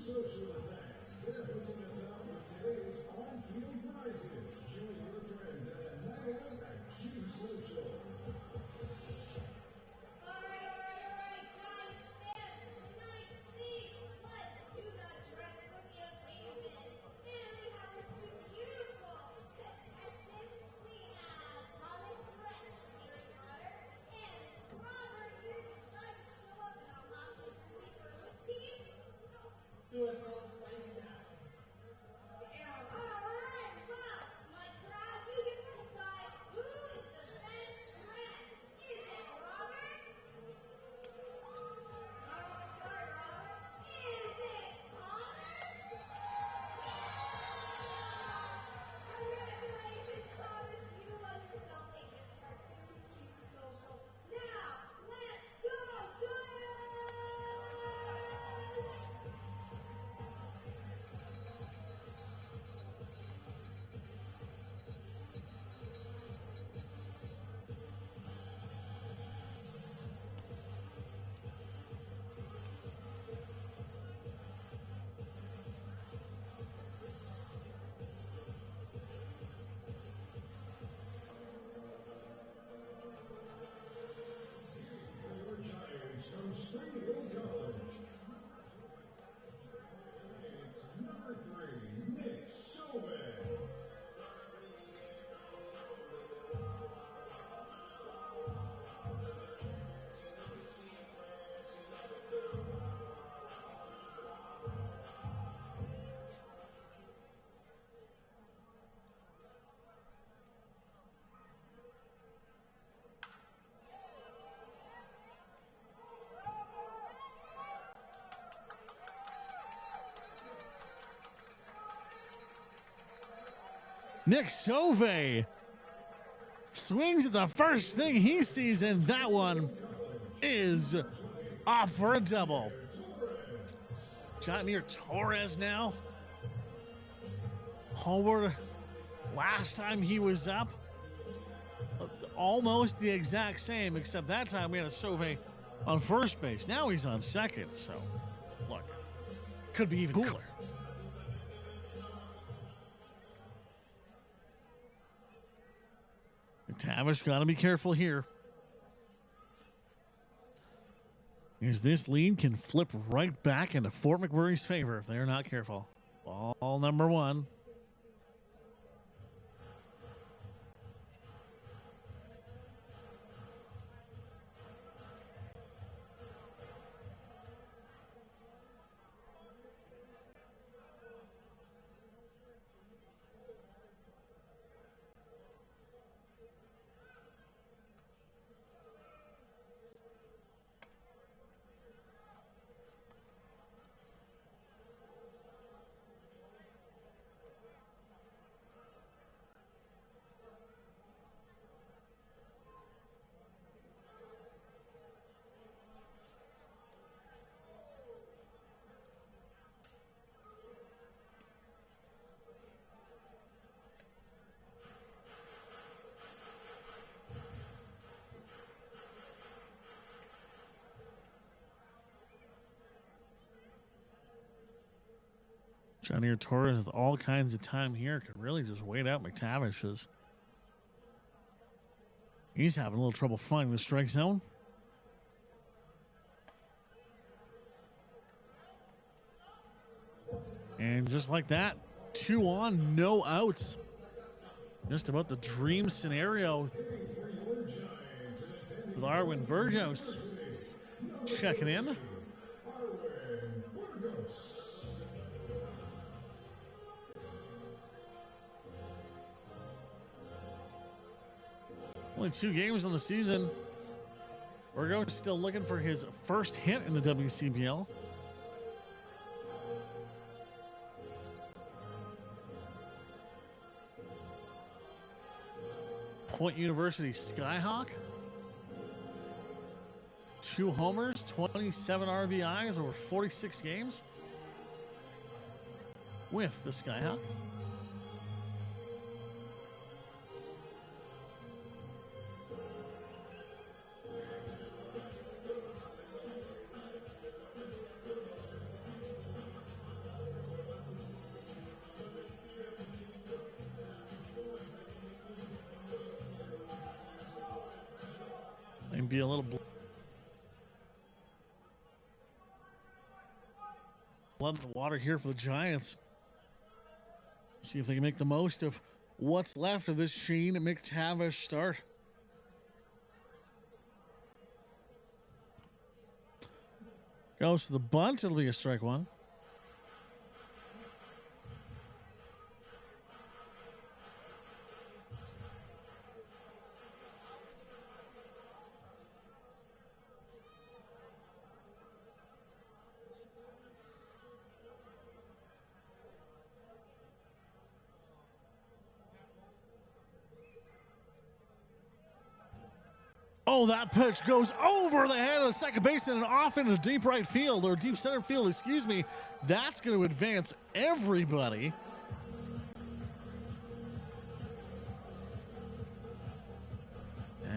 Speaker 1: Social attack. They're hooking us up with today's on-field prizes. Join your friends at the night out at Q Social.
Speaker 11: All right, Giants fans. Tonight's theme, let's do not dress for the occasion. And we have our two beautiful contestants. We have Thomas dressed as Harry Potter and Robert here decided to show up in a hockey jersey for which team?
Speaker 2: So it's all explaining that.
Speaker 11: All right, well, my crowd, you get to decide who is the best dressed. Is it Robert? Oh, sorry, Robert. Is it Thomas? Yeah! Congratulations, Thomas. You won yourself a gift card to Q Social. Now, let's go, Giants!
Speaker 1: For your Giants from Springfield College. Giants number 3, Nick Sobey.
Speaker 3: Nick Sauve swings at the first thing he sees, and that one is off for a double. Shot near Torres now. Homeward last time he was up. Almost the exact same, except that time we had a Sauve on first base. Now he's on second, so look, could be even cooler. Tavish got to be careful here, as this lead can flip right back into Fort McMurray's favor if they're not careful. Ball number 1. Johnny Torres with all kinds of time here could really just wait out McTavish's. He's having a little trouble finding the strike zone. And just like that, 2 on, no outs. Just about the dream scenario with Arwin Burgos checking in. Only 2 games on the season. Burgo's still looking for his first hit in the WCBL. Point University Skyhawk. 2 homers, 27 RBIs over 46 games with the Skyhawks. Maybe be a little blood in the water here for the Giants. See if they can make the most of what's left of this Shane McTavish start. Goes to the bunt. It'll be a strike one. Oh, that pitch goes over the head of the second baseman and off into deep right field, or deep center field, excuse me. That's going to advance everybody.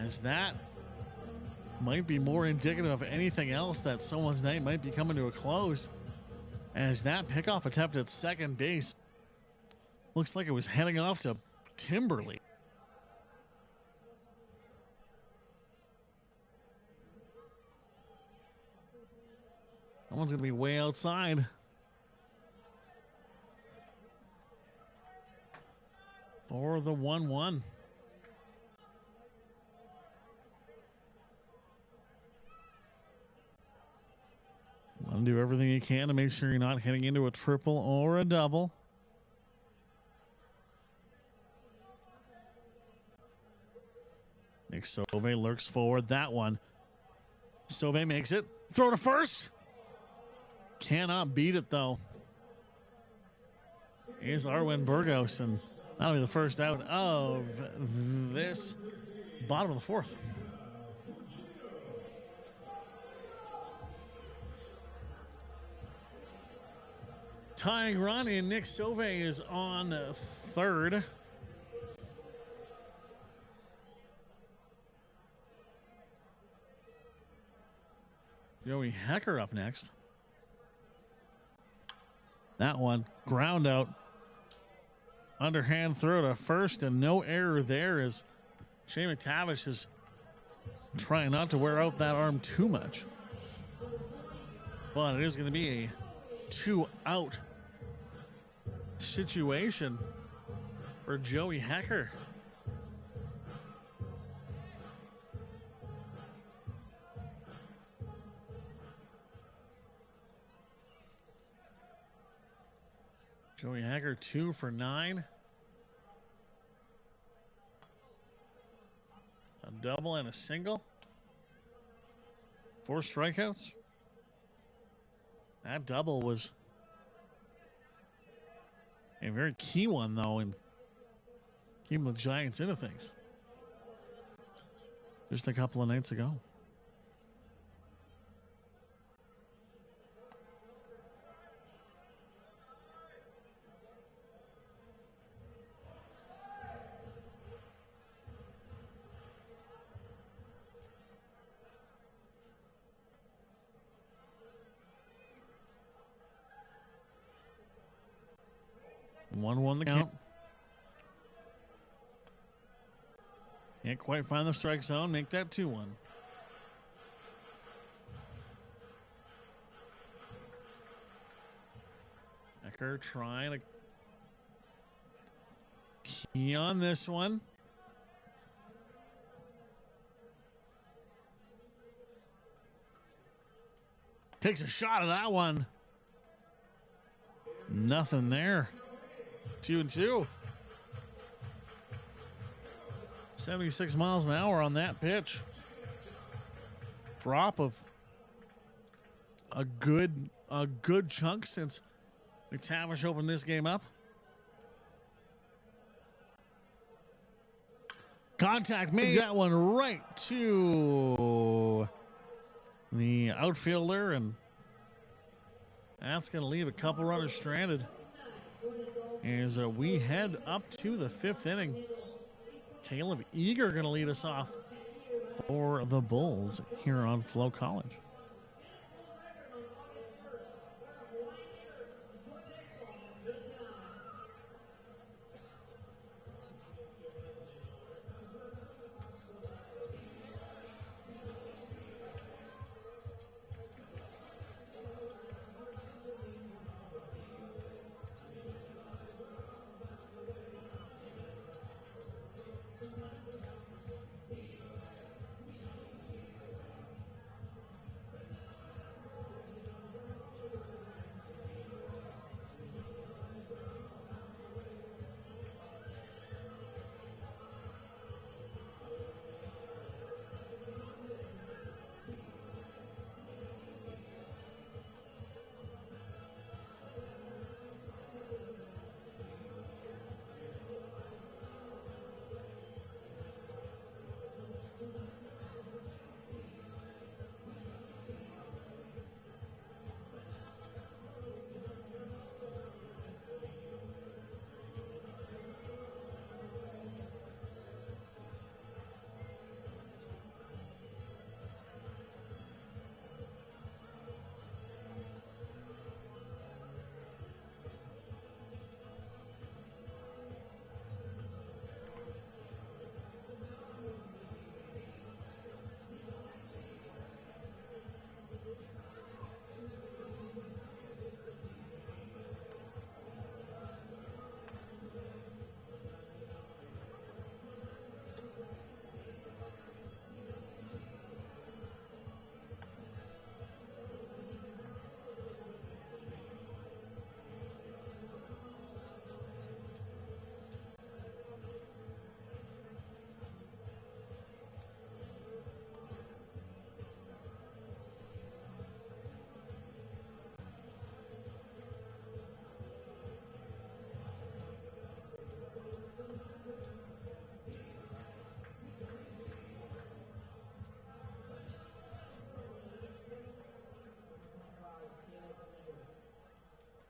Speaker 3: As that might be more indicative of anything else that someone's night might be coming to a close. As that pickoff attempt at second base looks like it was heading off to Timberley. That one's going to be way outside. For the 1-1. Want to do everything you can to make sure you're not hitting into a triple or a double. Nick Sauve lurks forward. That one. Sauve makes it. Throw to first. Cannot beat it, though. Is Arwen Burgos, and that'll be the first out of this bottom of the 4th. Tying run, and Nick Sauve is on third. Joey Hecker up next. That one, ground out. Underhand throw to first, and no error there as Shane McTavish is trying not to wear out that arm too much. But it is going to be a 2-out situation for Joey Hecker. Joey Hecker 2 for 9. A double and a single. 4 strikeouts. That double was a very key one, though, in keeping the Giants into things. Just a couple of nights ago. One the count. Can't quite find the strike zone. Make that 2-1. Becker trying to key on this one. Takes a shot at that one. Nothing there. 2-2. 76 miles an hour on that pitch. Drop of a good chunk since McTavish opened this game up. Contact made. That one right to the outfielder, and that's going to leave a couple runners stranded as we head up to the 5th inning. Caleb Eager going to lead us off for the Bulls here on FloCollege.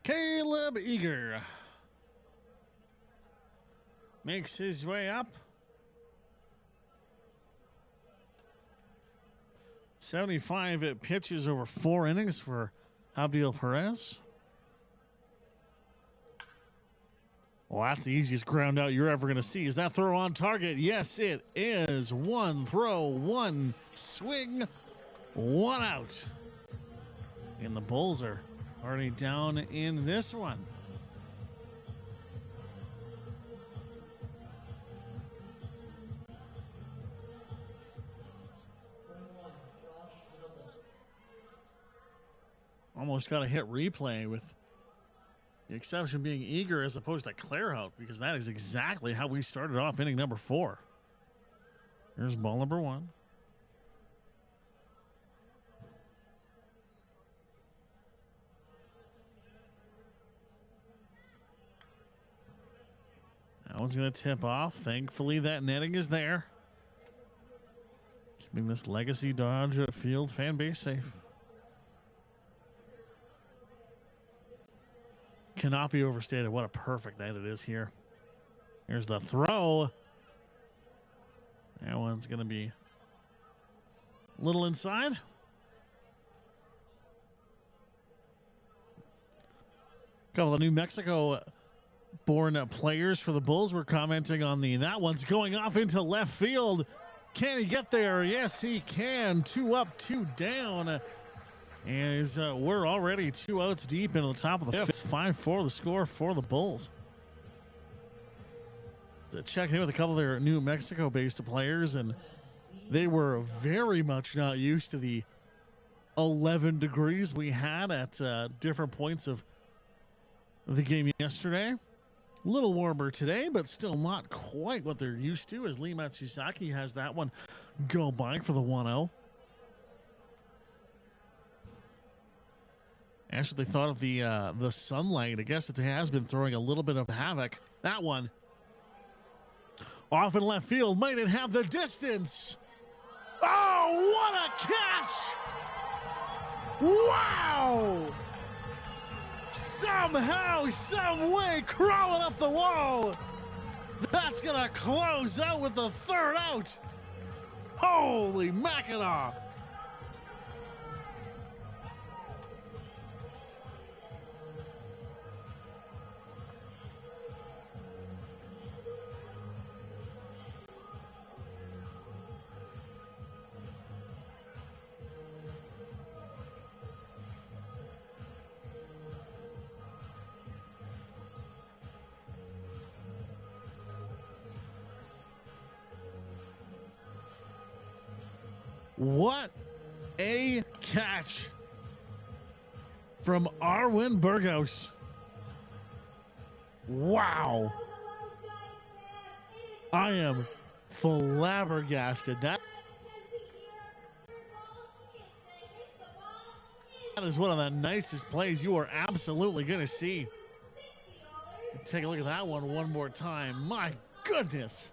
Speaker 3: Caleb Eager makes his way up. 75 pitches over 4 innings for Abdiel Perez. Well, that's the easiest ground out you're ever going to see. Is that throw on target? Yes, it is. One throw, one swing, one out. And the Bulls are already down in this one. Almost got a hit replay with the exception being Eager as opposed to Clairhout, because that is exactly how we started off inning number 4. Here's ball number 1. That one's going to tip off. Thankfully, that netting is there, keeping this Legacy Dodge Field fan base safe. Cannot be overstated what a perfect night it is here. Here's the throw. That one's going to be a little inside. A couple of New Mexico born players for the Bulls were commenting on that one's going off into left field. Can he get there? Yes, he can. 2 up, 2 down. As we're already 2 outs deep in the top of the 5th. 5-4 the score for the Bulls. Checking in with a couple of their New Mexico-based players, and they were very much not used to the 11 degrees we had at different points of the game yesterday. A little warmer today, but still not quite what they're used to, as Lee Matsusaki has that one go by for the 1-0. Actually, they thought of the sunlight. I guess it has been throwing a little bit of havoc. That one off in left field. Might it have the distance? Oh, what a catch! Wow! Somehow, some way, crawling up the wall. That's going to close out with the third out. Holy Mackinac! What a catch from Arwin Burgos. Wow. I am flabbergasted. That is one of the nicest plays you are absolutely going to see. Take a look at that one more time. My goodness.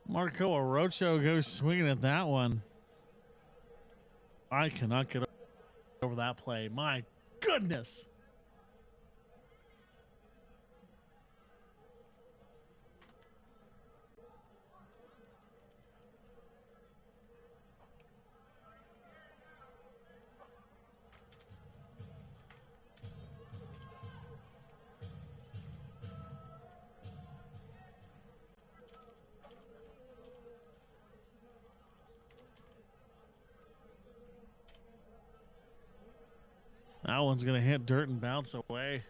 Speaker 3: Marco Arocho goes swinging at that one. I cannot get over that play. My goodness. That one's going to hit dirt and bounce away.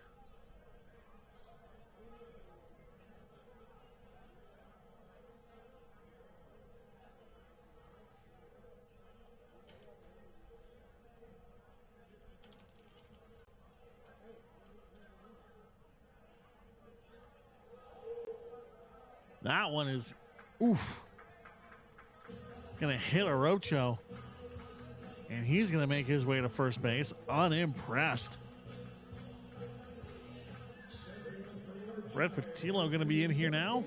Speaker 3: That one is, oof, going to hit Arocho. And he's going to make his way to first base, unimpressed. Brett Patillo going to be in here now.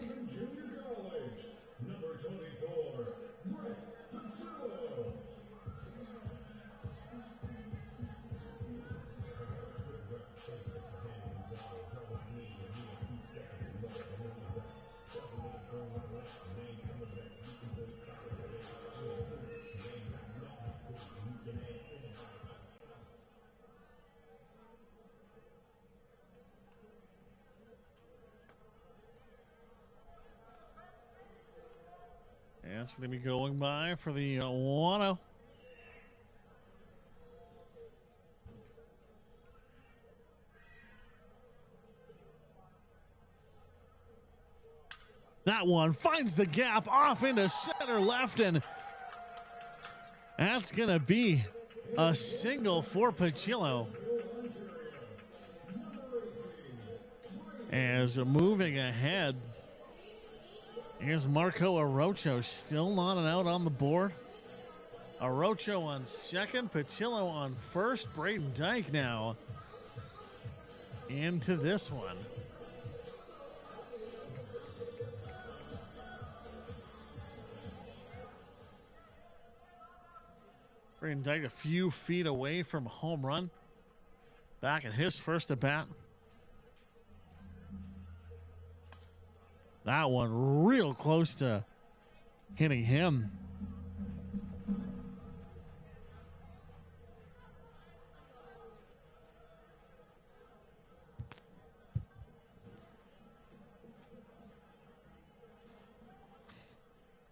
Speaker 3: And it's going to be going by for the 1-0. That one finds the gap off into center left, and that's going to be a single for Patillo. As moving ahead is Marco Arocho, still not an out on the board. Arocho on second, Patillo on first. Braden Dyke now into this one. Braden Dyke a few feet away from a home run. Back at his first at bat. That one real close to hitting him.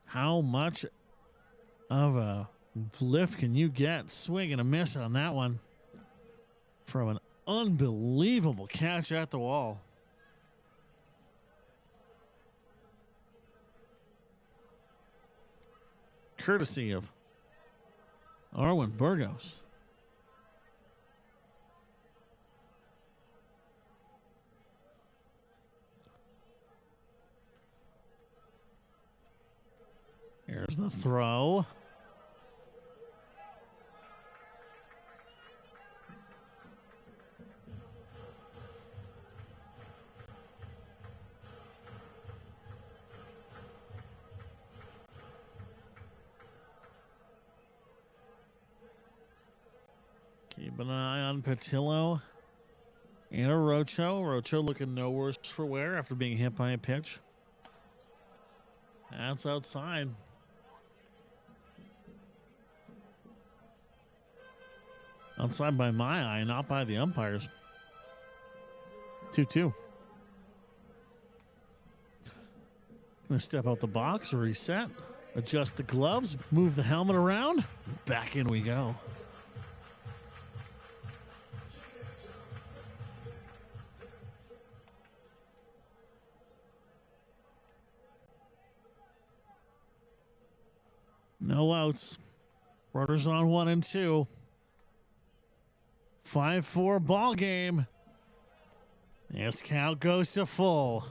Speaker 3: How much of a lift can you get? Swing and a miss on that one from an unbelievable catch at the wall. Courtesy of Arwen Burgos. Here's the throw. Keep an eye on Patillo and Orocho. Orocho looking no worse for wear after being hit by a pitch. That's outside. Outside by my eye, not by the umpires. 2-2. Gonna step out the box, reset, adjust the gloves, move the helmet around. Back in we go. No outs. Runners on 1 and 2. 5-4 ball game. This count goes to full.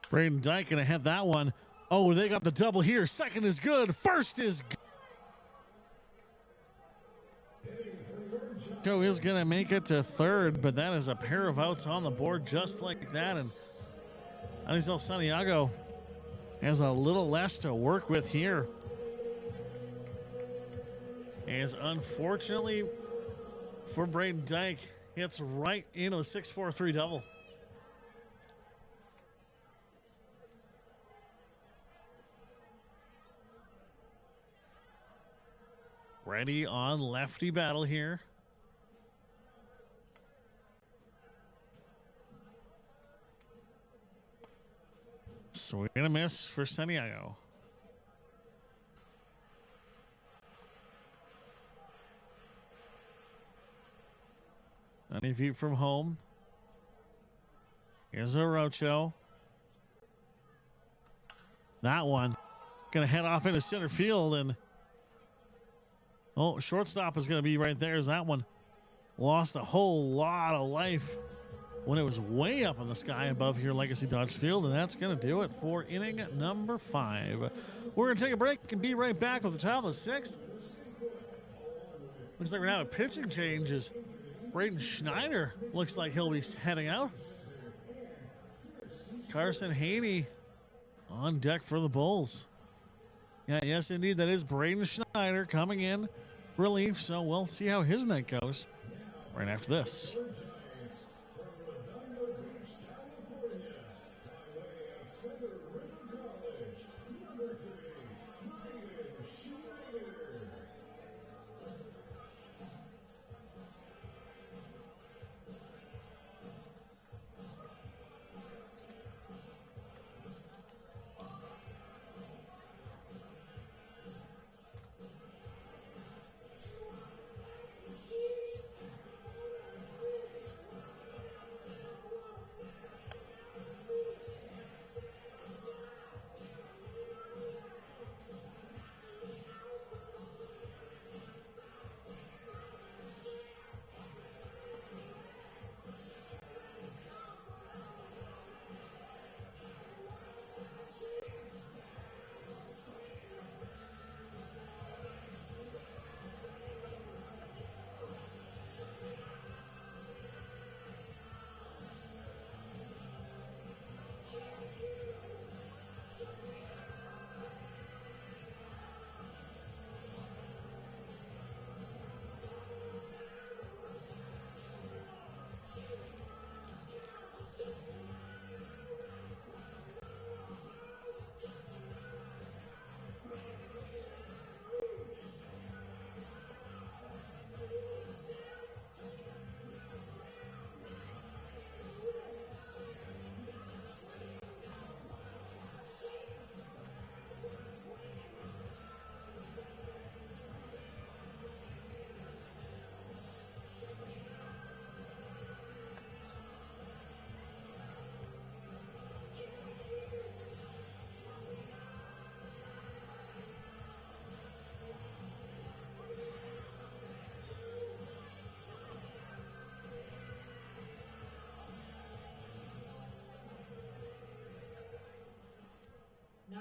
Speaker 3: Braden Dyke gonna have that one. Oh, they got the double here. Second is good. First is good. Joe is gonna make it to third, but that is a pair of outs on the board just like that. And Anisel Santiago has a little less to work with here. As unfortunately for Braden Dyke, hits right into the 6-4-3 double. Ready on lefty battle here. Swing and a miss for Santiago. Any feet from home. Here's Orocho. That one gonna head off into center field, and shortstop is going to be right there. As that one lost a whole lot of life when it was way up in the sky above here, Legacy Dodge Field, and that's going to do it for inning number 5. We're going to take a break and be right back with the top of the 6th. Looks like we're going to have a pitching change as Braden Schneider looks like he'll be heading out. Carson Haney on deck for the Bulls. Yeah, yes, indeed, that is Braden Schneider coming in relief, so we'll see how his night goes right after this.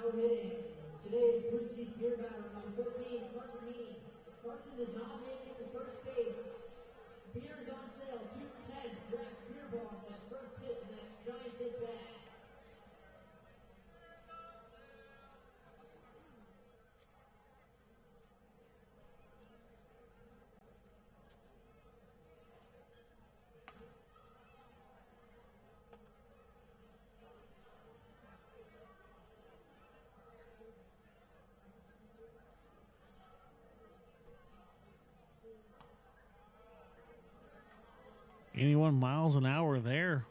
Speaker 2: now hitting today's Brewski's beer batter, number 14, Carson Meany. Carson does not make it to first base. Beer is on sale, 210 draft beer bomb at first pitch next Giants at bat.
Speaker 3: Anyone miles an hour there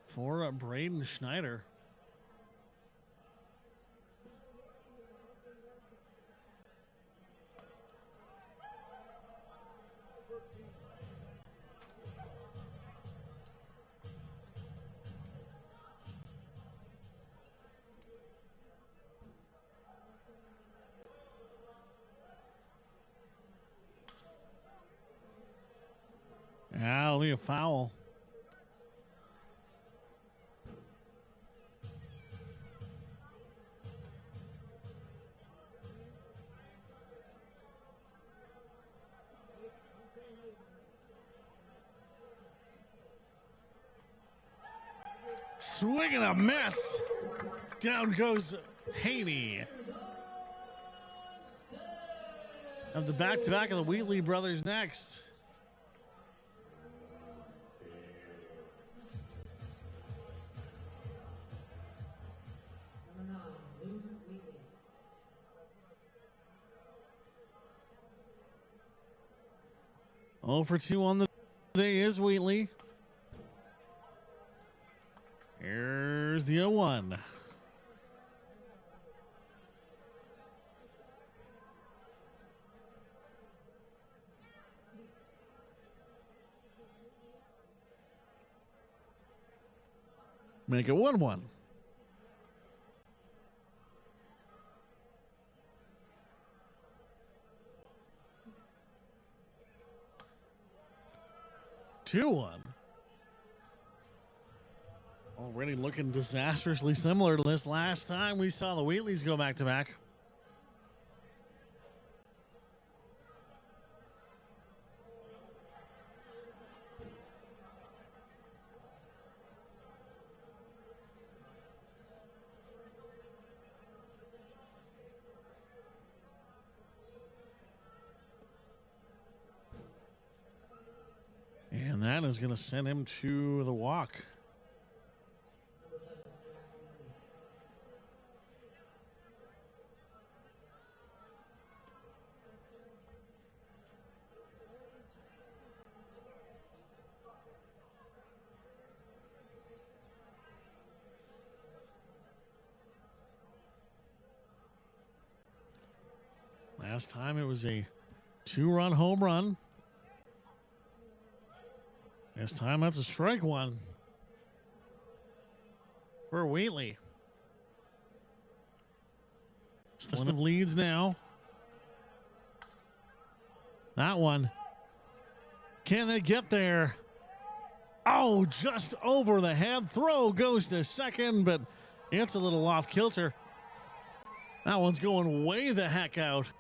Speaker 3: for Braden Schneider. That'll be a foul. Swing and a miss. Down goes Haney. Of the back-to-back of the Wheatley brothers next.
Speaker 2: Number 9, Luke Wheatley.
Speaker 3: Oh for 2 on the day is Wheatley. Here's the 0-1. Make it 1-1. Already looking disastrously similar to this last time we saw the Wheatleys go back to back. And that is going to send him to the walk. Last time it was a 2-run home run. This time that's a strike one for Wheatley. One of leads now. That one. Can they get there? Oh, just over the head. Throw goes to second, but it's a little off kilter. That one's going way the heck out.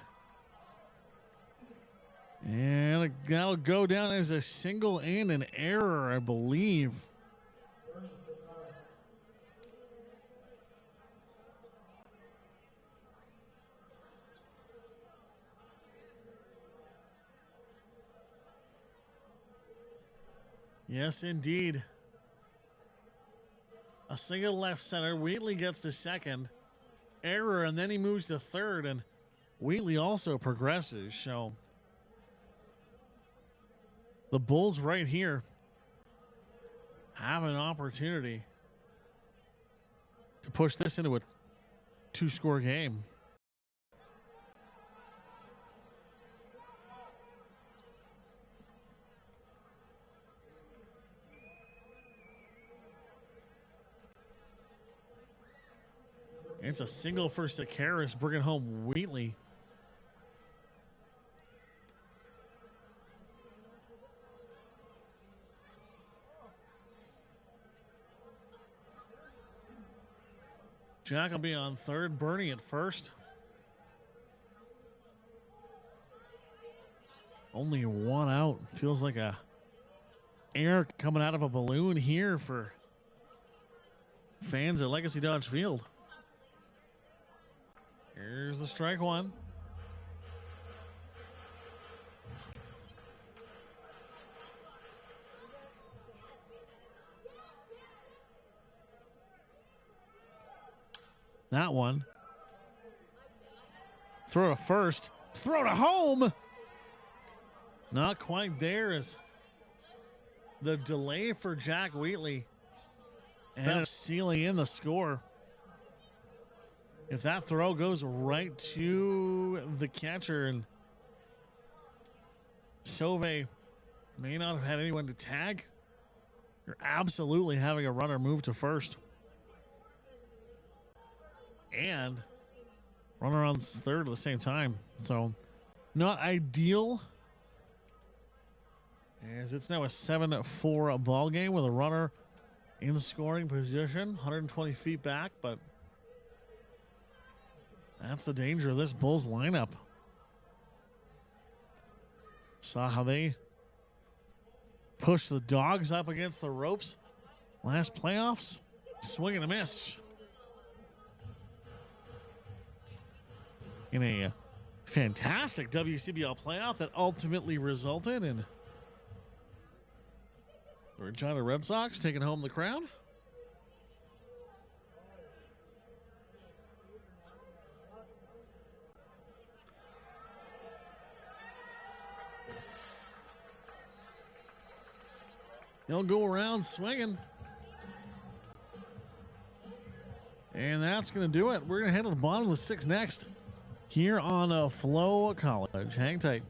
Speaker 3: And that'll go down as a single and an error, I believe. Yes, indeed. A single left center. Wheatley gets to second. Error, and then he moves to third, and Wheatley also progresses, so the Bulls right here have an opportunity to push this into a 2-score game. It's a single for Sakaris, bringing home Wheatley. Jack will be on third, Bernie at first. Only one out. Feels like a air coming out of a balloon here for fans at Legacy Dodge Field. Here's the strike one. That one. Throw to first. Throw to home. Not quite there as the delay for Jack Wheatley and sealing in the score. If that throw goes right to the catcher and Sauve may not have had anyone to tag, you're absolutely having a runner move to first. And runner on third at the same time. So not ideal, as it's now a 7-4 ball game with a runner in scoring position, 120 feet back, but that's the danger of this Bulls lineup. Saw how they pushed the Dogs up against the ropes last playoffs. Swing and a miss. In a fantastic WCBL playoff that ultimately resulted in the Regina Red Sox taking home the crown. They'll go around swinging. And that's going to do it. We're going to head to the bottom of the sixth next here on FloCollege. Hang tight.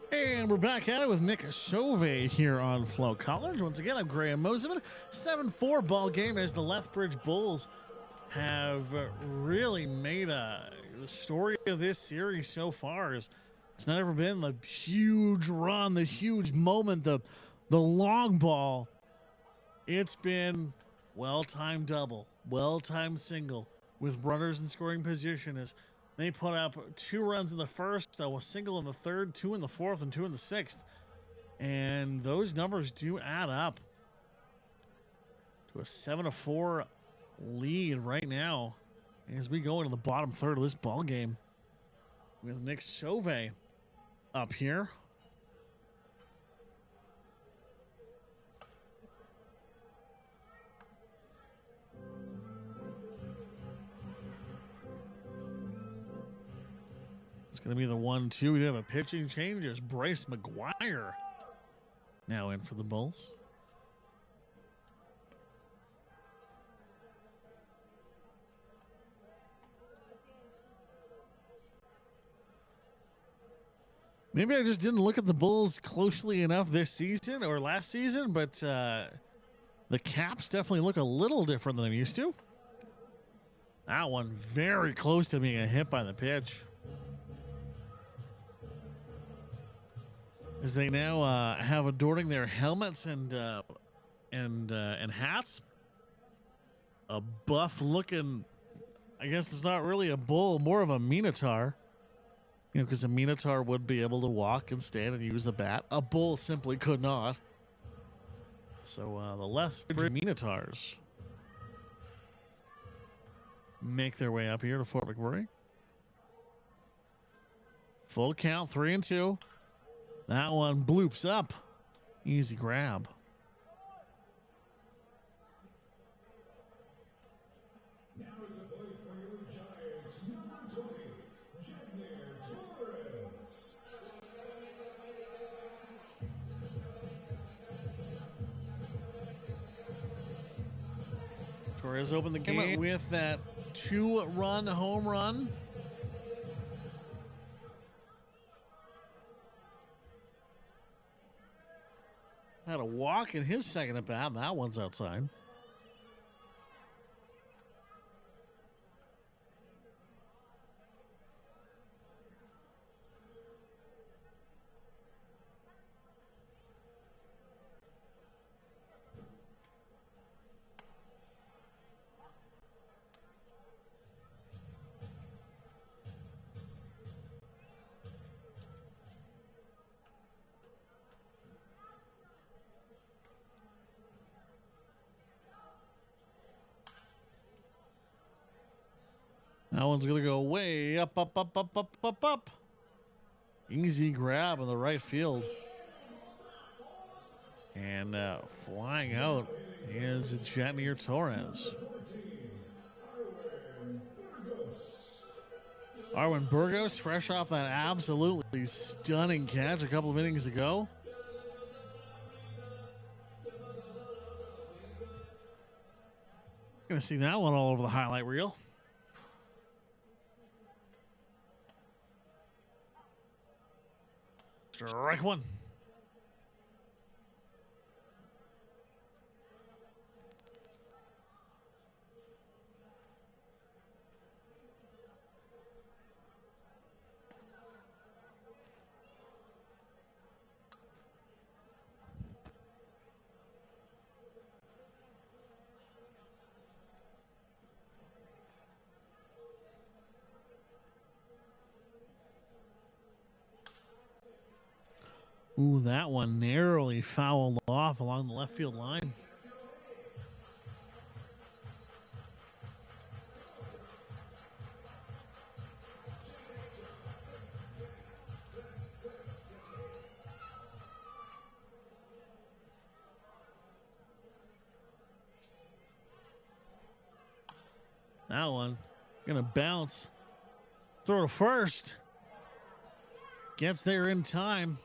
Speaker 3: And we're back at it with Nick Sauve here on FloCollege. Once again, I'm Graham Mosiman. 7-4 ball game as the Lethbridge Bulls have really made the story of this series so far. It's not ever been the huge run, the huge moment, the long ball. It's been well-timed double, well-timed single with runners in scoring position as They put up 2 runs in the first, a single in the third, 2 in the fourth, and 2 in the sixth. And those numbers do add up to a 7-4 lead right now as we go into the bottom third of this ball game with Nick Chauvet up here. It's going to be the 1-2. We have a pitching change as Bryce McGuire now in for the Bulls. Maybe I just didn't look at the Bulls closely enough this season or last season, but the Caps definitely look a little different than I'm used to. That one very close to being a hit by the pitch. As they now have adorning their helmets and hats, a buff-looking, I guess it's not really a bull, more of a minotaur. You know, because a minotaur would be able to walk and stand and use the bat. A bull simply could not. So the Lethbridge Minotaurs make their way up here to Fort McMurray. Full count, 3-2. That one bloops up. Easy grab.
Speaker 1: Now at the plate for your Giants, number 20, Torres.
Speaker 3: Torres opened the game with that 2-run home run. Had a walk in his second at bat. That one's outside. That one's going to go way up, up, up, up, up, up, up. Easy grab in the right field. And flying out is Jatnier Torres. Arwin Burgos, fresh off that absolutely stunning catch a couple of innings ago. Going to see that one all over the highlight reel. Strike one. Ooh, that one narrowly fouled off along the left field line. That one gonna bounce. Throw to first. Gets there in time.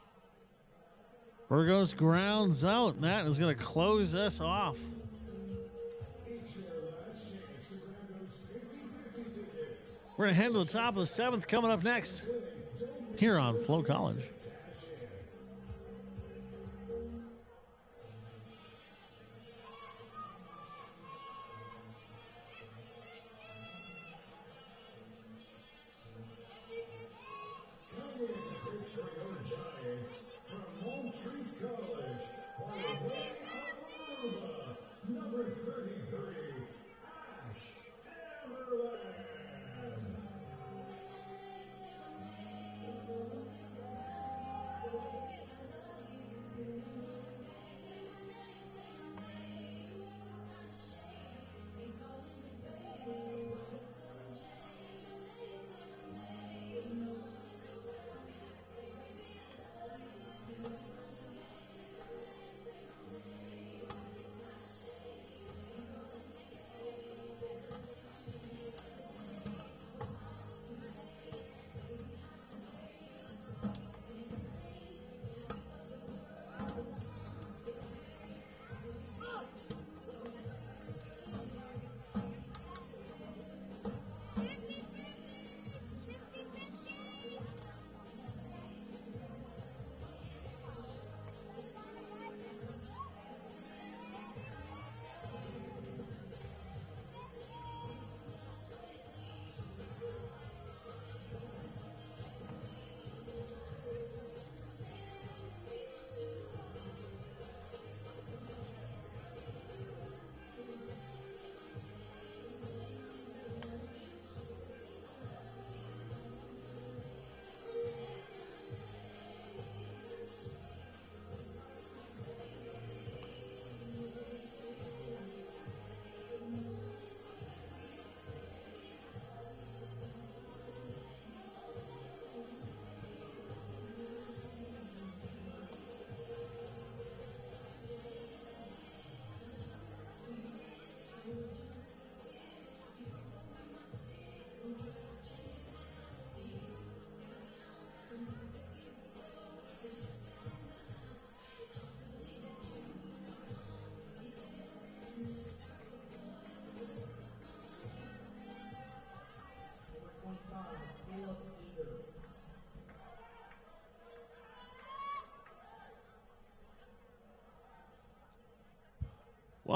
Speaker 3: Burgos grounds out. That is going to close us off. We're going to head to the top of the seventh coming up next here on FloCollege.
Speaker 1: Giants from FloCollege, by way of Alberta, number 33, Ash Everland.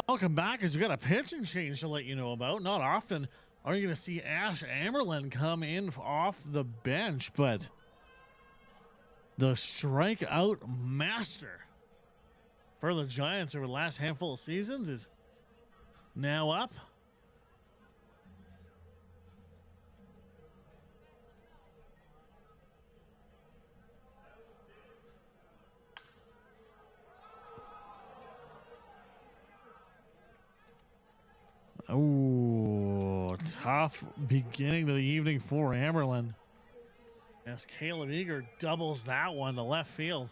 Speaker 3: Welcome back, as we got a pitching change to let you know about. Not often are you going to see Ash Amerlin come in off the bench, but the strikeout master for the Giants over the last handful of seasons is now up. Oh, tough beginning to the evening for Amerlin, as Caleb Eager doubles that one to left field.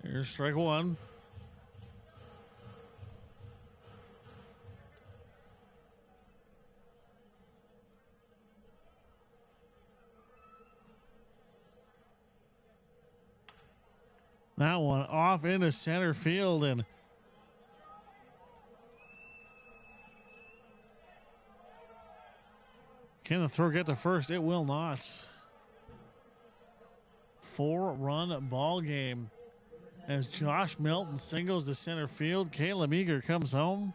Speaker 3: Here's strike one. That one off into center field, and can the throw get to first? It will not. 4-run ball game as Josh Milton singles to center field. Caleb Eager comes home,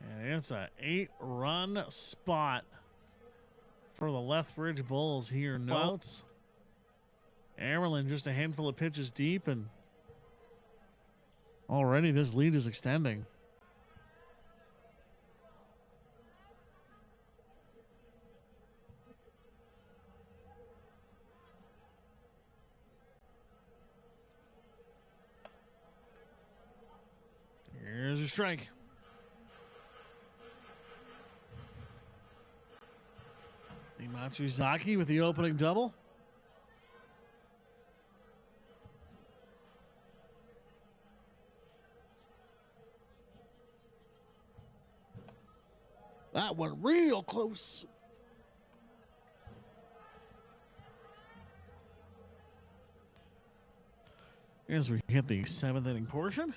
Speaker 3: and it's an 8-run spot for the Lethbridge Bulls here. No outs. Amerlin just a handful of pitches deep, and already this lead is extending. Here's a strike. Matsuzaki with the opening double. That one real close. As we hit the 7th inning portion,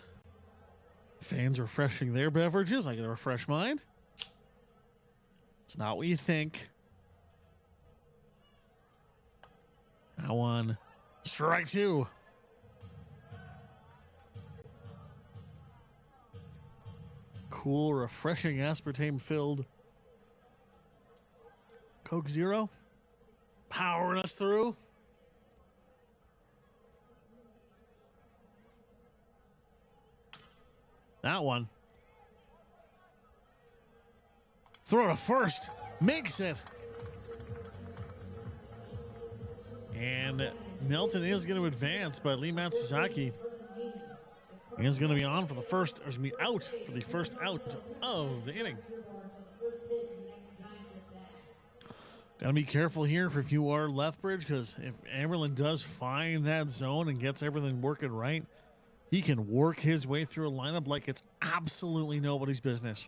Speaker 3: fans refreshing their beverages. I gotta refresh mine. It's not what you think. That one, strike two. Cool, refreshing aspartame-filled Coke Zero, powering us through. That one. Throw to first. Makes it. And Milton is going to advance, but Lee Matsuzaki is going to be on for the first, or is going to be out for the first out of the inning. Got to be careful here if you are Lethbridge, because if Amerlin does find that zone and gets everything working right, he can work his way through a lineup like it's absolutely nobody's business.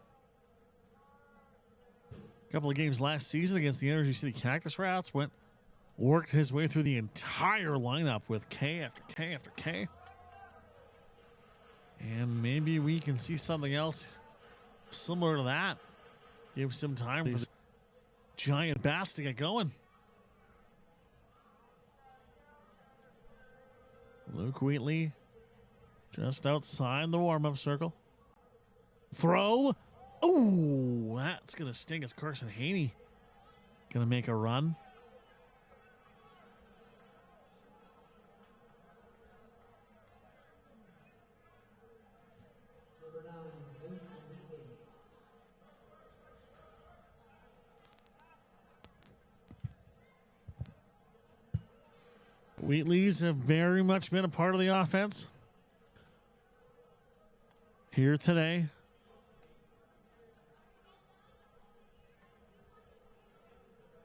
Speaker 3: A couple of games last season against the Energy City Cactus Rats, worked his way through the entire lineup with K after K after K. And maybe we can see something else similar to that. Give some time for these giant bats to get going. Luke Wheatley just outside the warm-up circle. Throw. Oh, that's going to sting as Carson Haney going to make a run. Wheatley's have very much been a part of the offense here today.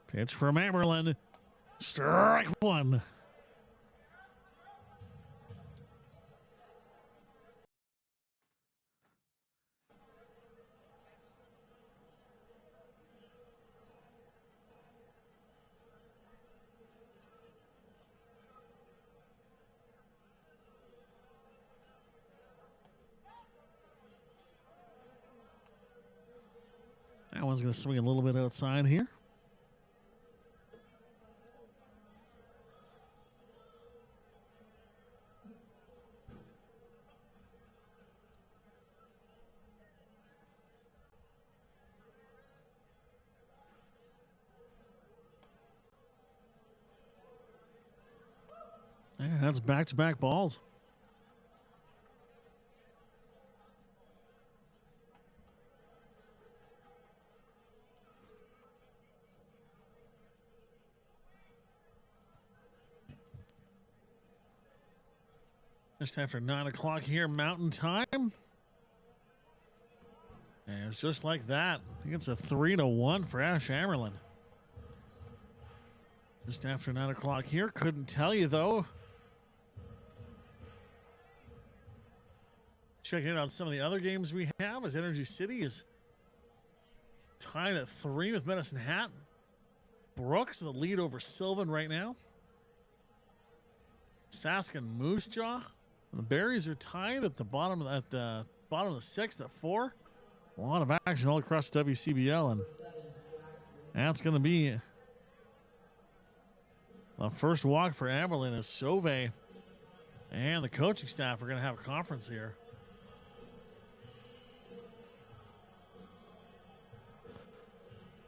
Speaker 3: Pitch from Amberlin. Strike one. That one's going to swing a little bit outside here. Yeah, that's back-to-back balls. Just after 9 o'clock here, Mountain Time. And it's just like that. I think it's a 3-1 for Ash Ammerlin. Just after 9 o'clock here. Couldn't tell you, though. Checking in on some of the other games we have as Energy City is tied at 3 with Medicine Hat. Brooks with a lead over Sylvan right now. Sask and Moose Jaw. The Berries are tied at the bottom of the 6th at 4. A lot of action all across WCBL, and that's going to be the first walk for Amberlin as Sauve and the coaching staff are going to have a conference here.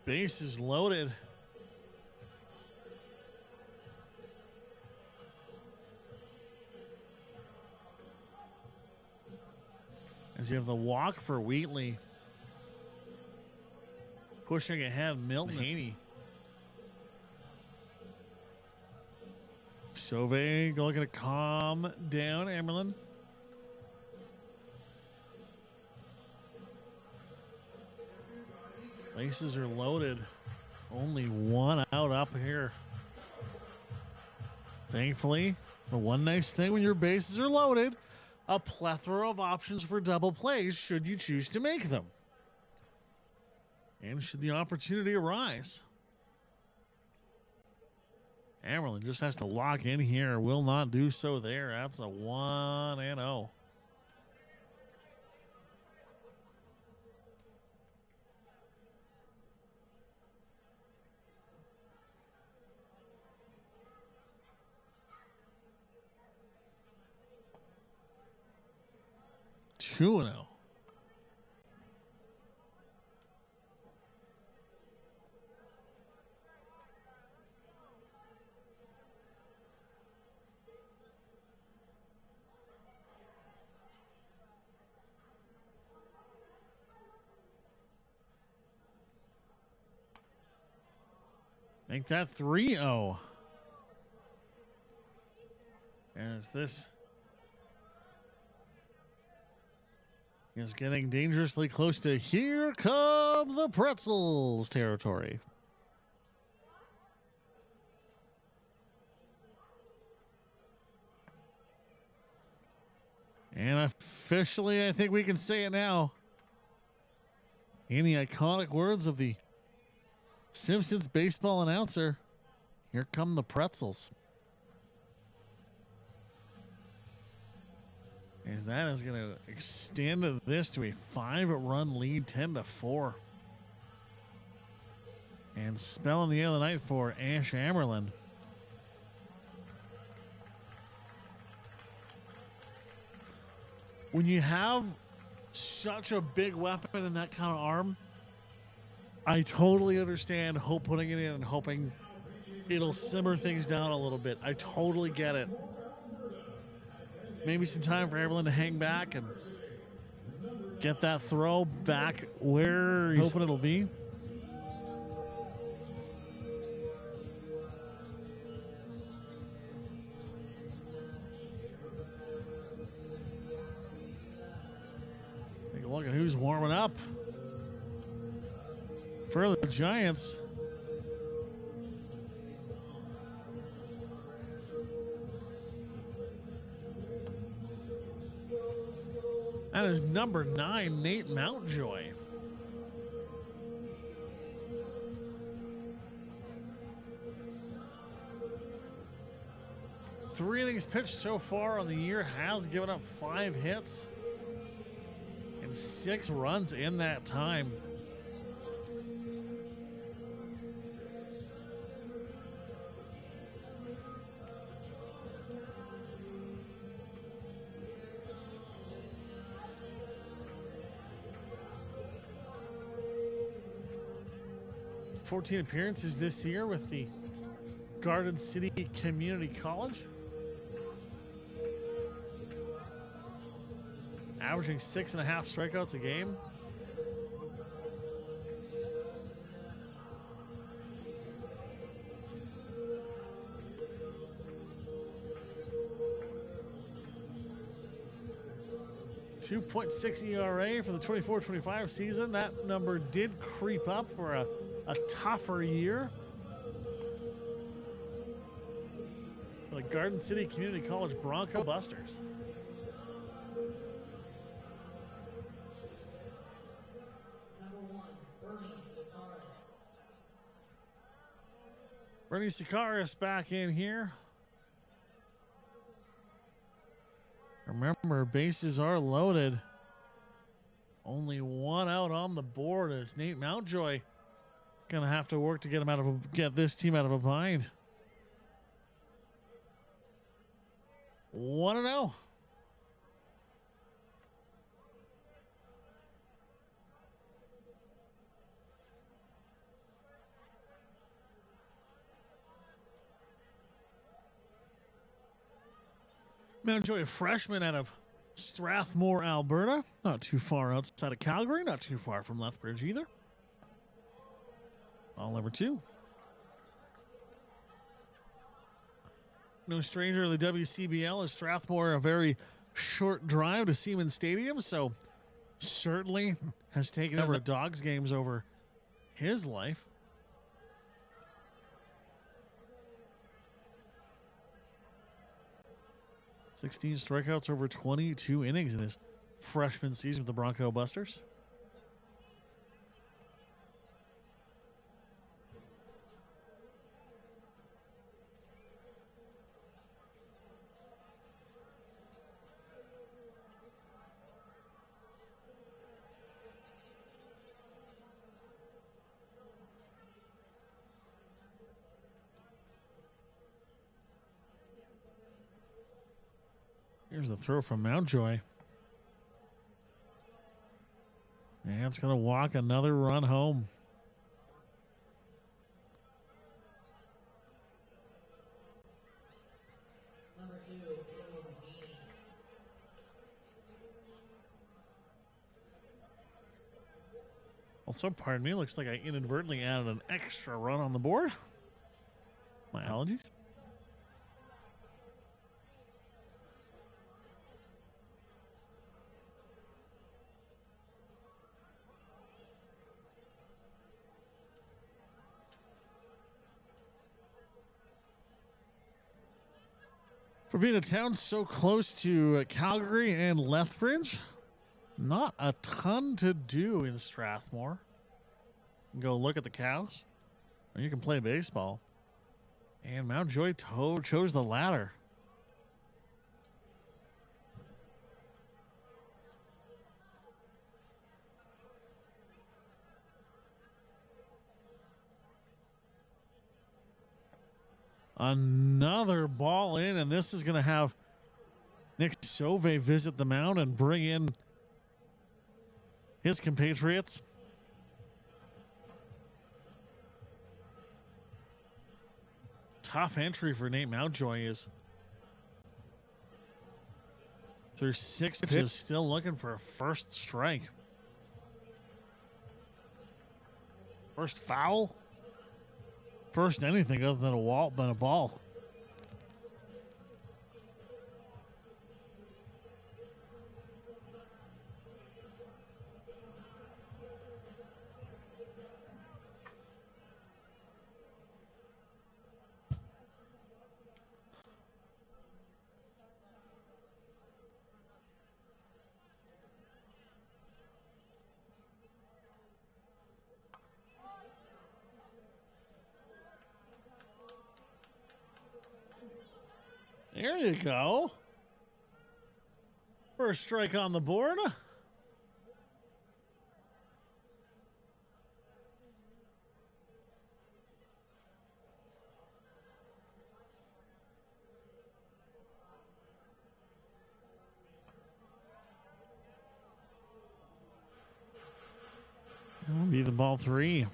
Speaker 3: Base is loaded. As you have the walk for Wheatley. Pushing ahead, Milton Haney. Sauve looking to calm down Amberlin. Bases are loaded. Only one out up here. Thankfully, the one nice thing when your bases are loaded, a plethora of options for double plays should you choose to make them. And should the opportunity arise. Amberlin just has to lock in here. Will not do so there. That's a 1-0. Two and 0. Make that 3-0. As this is getting dangerously close to here come the Pretzels territory. And officially, I think we can say it now. In the iconic words of the Simpsons baseball announcer, here come the Pretzels. As that is going to extend this to a 5-run lead, 10-4. And spelling the other night for Ash Ammerlin. When you have such a big weapon in that kind of arm, I totally understand putting it in and hoping it'll simmer things down a little bit. I totally get it. Maybe some time for Amberlin to hang back and get that throw back where he's hoping it'll be. Take a look at who's warming up for the Giants. That is number 9, Nate Mountjoy. Three innings pitched so far on the year, has given up 5 hits and 6 runs in that time. "14 appearances this year with the Garden City Community College. Averaging 6.5 strikeouts a game. .6 ERA for the 24-25 season. That number did creep up for a tougher year. The Garden City Community College Bronco Busters. Bernie Sakaris back in here. Remember, bases are loaded. Only one out on the board as Nate Mountjoy gonna have to work to get this team out of a bind. 1-0. Mountjoy, a freshman out of Strathmore, Alberta. Not too far outside of Calgary. Not too far from Lethbridge either. Ball number 2. No stranger to the WCBL, as Strathmore a very short drive to Siemens Stadium, so certainly has taken over Dogs games over his life. "16 strikeouts over 22 innings in his freshman season with the Bronco Busters." Here's the throw from Mountjoy. And it's going to walk another run home.
Speaker 2: Number 2,
Speaker 3: Also, pardon me, looks like I inadvertently added an extra run on the board. My apologies. For being a town so close to Calgary and Lethbridge, not a ton to do in Strathmore. You can go look at the cows, or you can play baseball. And Mountjoy chose the latter. Another ball in, and this is going to have Nick Sauvé visit the mound and bring in his compatriots. Tough entry for Nate Mountjoy is through 6 pitches, still looking for a first strike. First foul. First anything other than a ball. There you go. First strike on the board. That'll be the ball 3.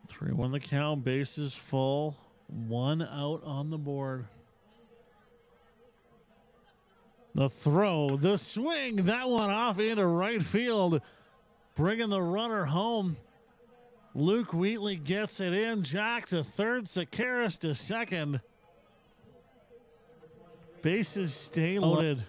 Speaker 3: Three one the count, bases full, 1 out on the board. The throw, the swing, that one off into right field, bringing the runner home. Luke Wheatley gets it in. Jack to third, Sakaris to second. Bases stay loaded.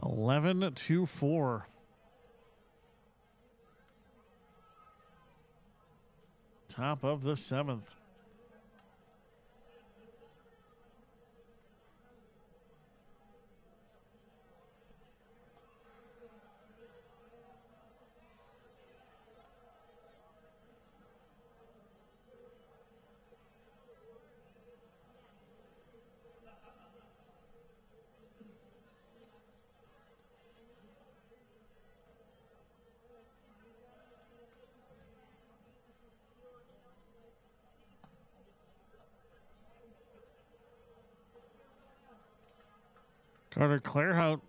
Speaker 3: Eleven to 4. Top of the 7th. Carter Clairhout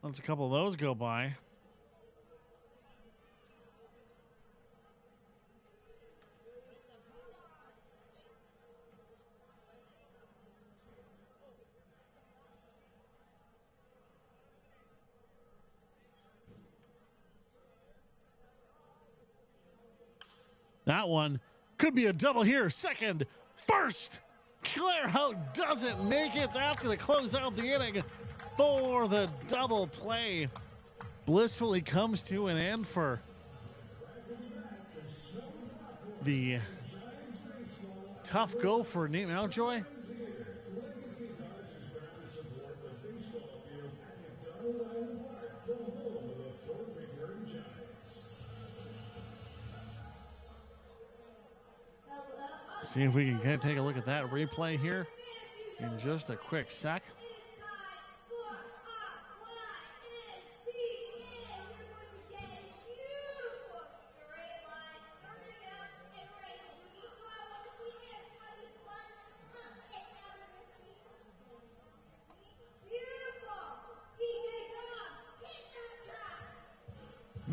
Speaker 3: lets a couple of those go by. That one could be a double here. Second, first. Clairhout doesn't make it. That's going to close out the inning for the double play. Blissfully comes to an end for the tough go for Nate Mountjoy. See if we can kind of take a look at that replay here in just a quick sec.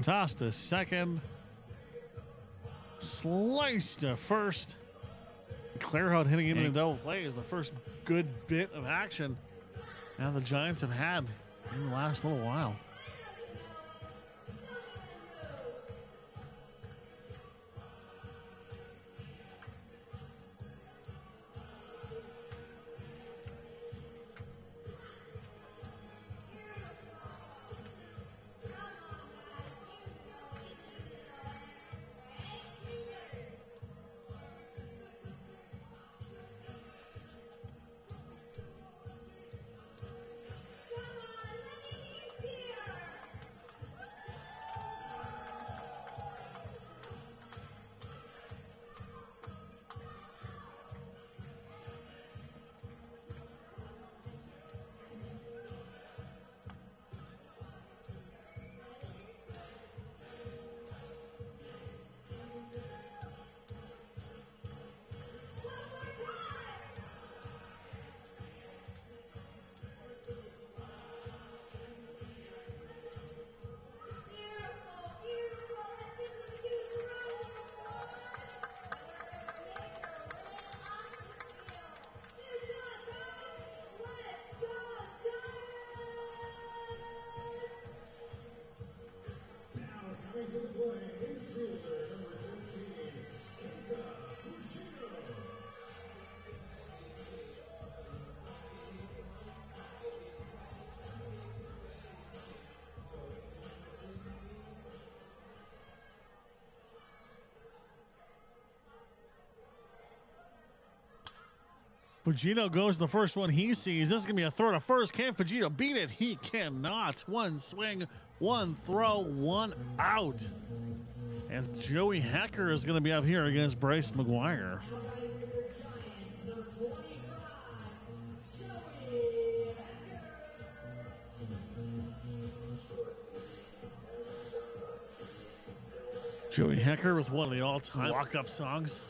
Speaker 3: Toss to second. Slice to first. Clairhout hitting into a double play is the first good bit of action now the Giants have had in the last little while. Fujito goes the first one he sees. This is going to be a throw to first. Can Fujito beat it? He cannot. One swing, one throw, one out. As Joey Hecker is going to be up here against Bryce McGuire. Joey Hecker with one of the all-time walk-up songs.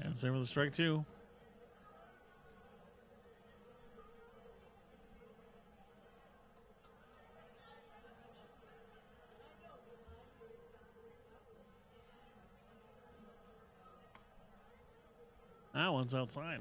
Speaker 3: And same with the strike two. That one's outside.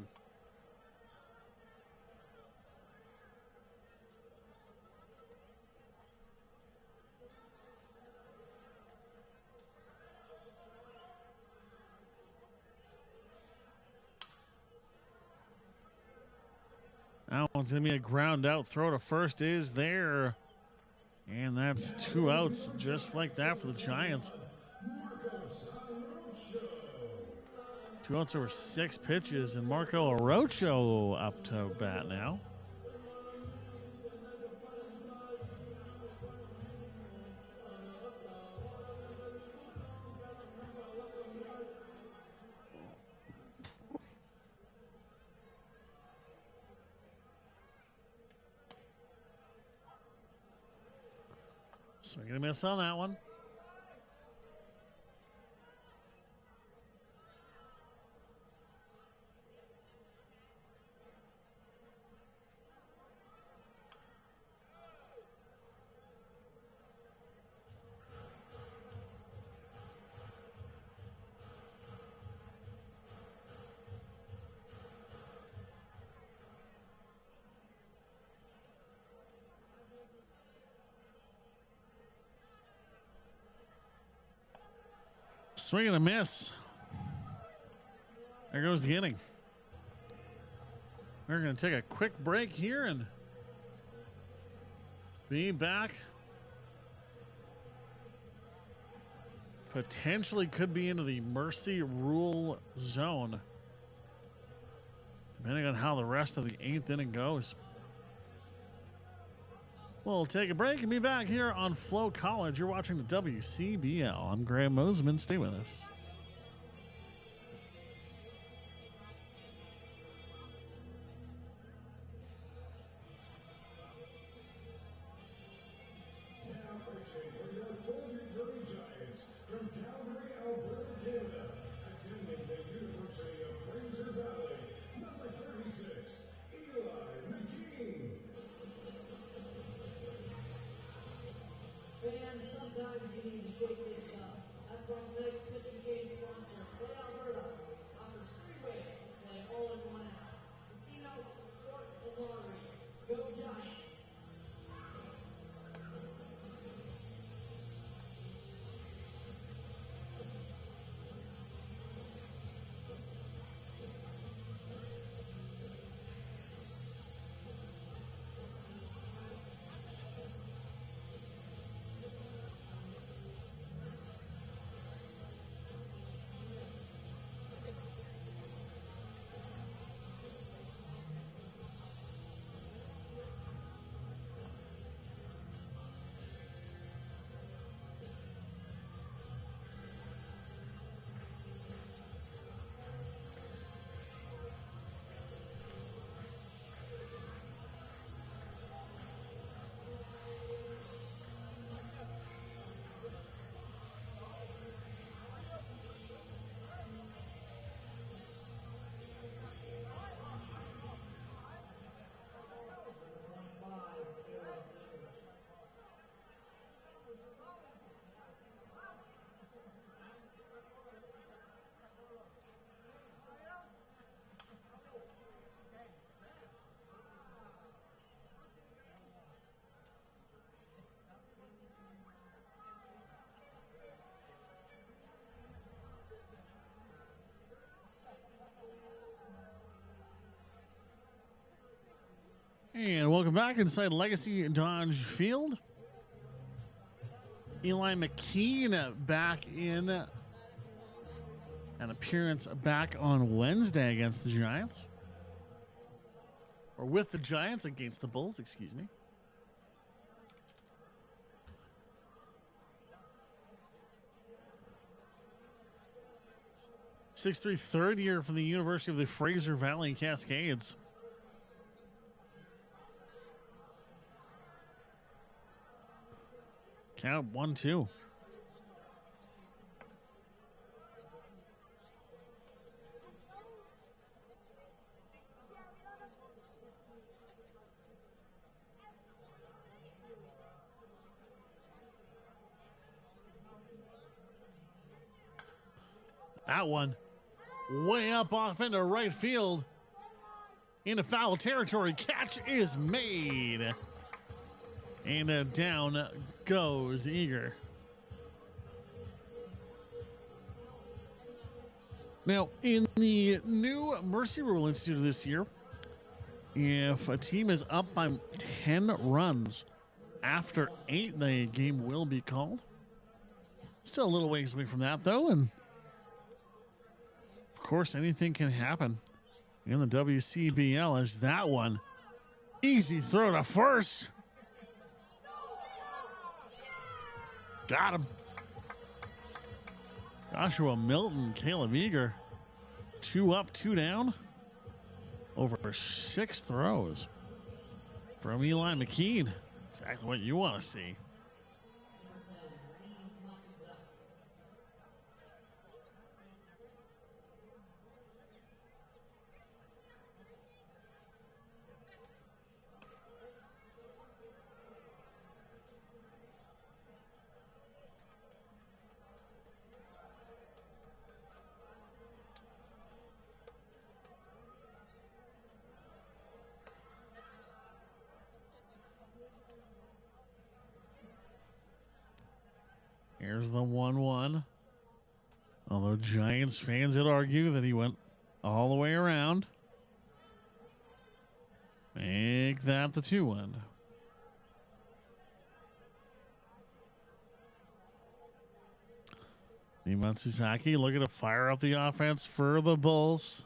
Speaker 3: That one's going to be a ground out. Throw to first is there. And that's two outs just like that for the Giants. 2 outs over 6 pitches, and Marco Arocho up to bat now. Swing and a miss on that one. Swing and a miss. There goes the inning. We're going to take a quick break here and be back. Potentially could be into the mercy rule zone, depending on how the rest of the 8th inning goes. We'll take a break and be back here on FloCollege. You're watching the WCBL. I'm Graham Mosman. Stay with us.
Speaker 1: Now pitching for your McMurray Giants from Calgary, Alberta, Canada, attending the University of Fraser Valley, number 36, Eli McKean.
Speaker 2: And sometimes you need to shake things up. That's why tonight's pitching
Speaker 3: And welcome back inside Legacy Dodge Field. Eli McKean back in. An appearance back on Wednesday against the Giants. Or with the Giants against the Bulls, excuse me. Six-three, third year from the University of the Fraser Valley Cascades. Count 1-2. That one way up off into right field. Into foul territory. Catch is made. And down goes Eager. Now, in the new Mercy Rule instituted this year, if a team is up by 10 runs after 8, the game will be called. Still a little ways away from that, though, and of course, anything can happen in the WCBL. As that one, easy throw to first. Got him. Joshua Milton, Caleb Eager, 2 up, 2 down, over 6 throws from Eli McKean. Exactly what you want to see. Here's the 1-1. Although Giants fans would argue that he went all the way around. Make that the 2-1. Matsuzaki looking to fire up the offense for the Bulls.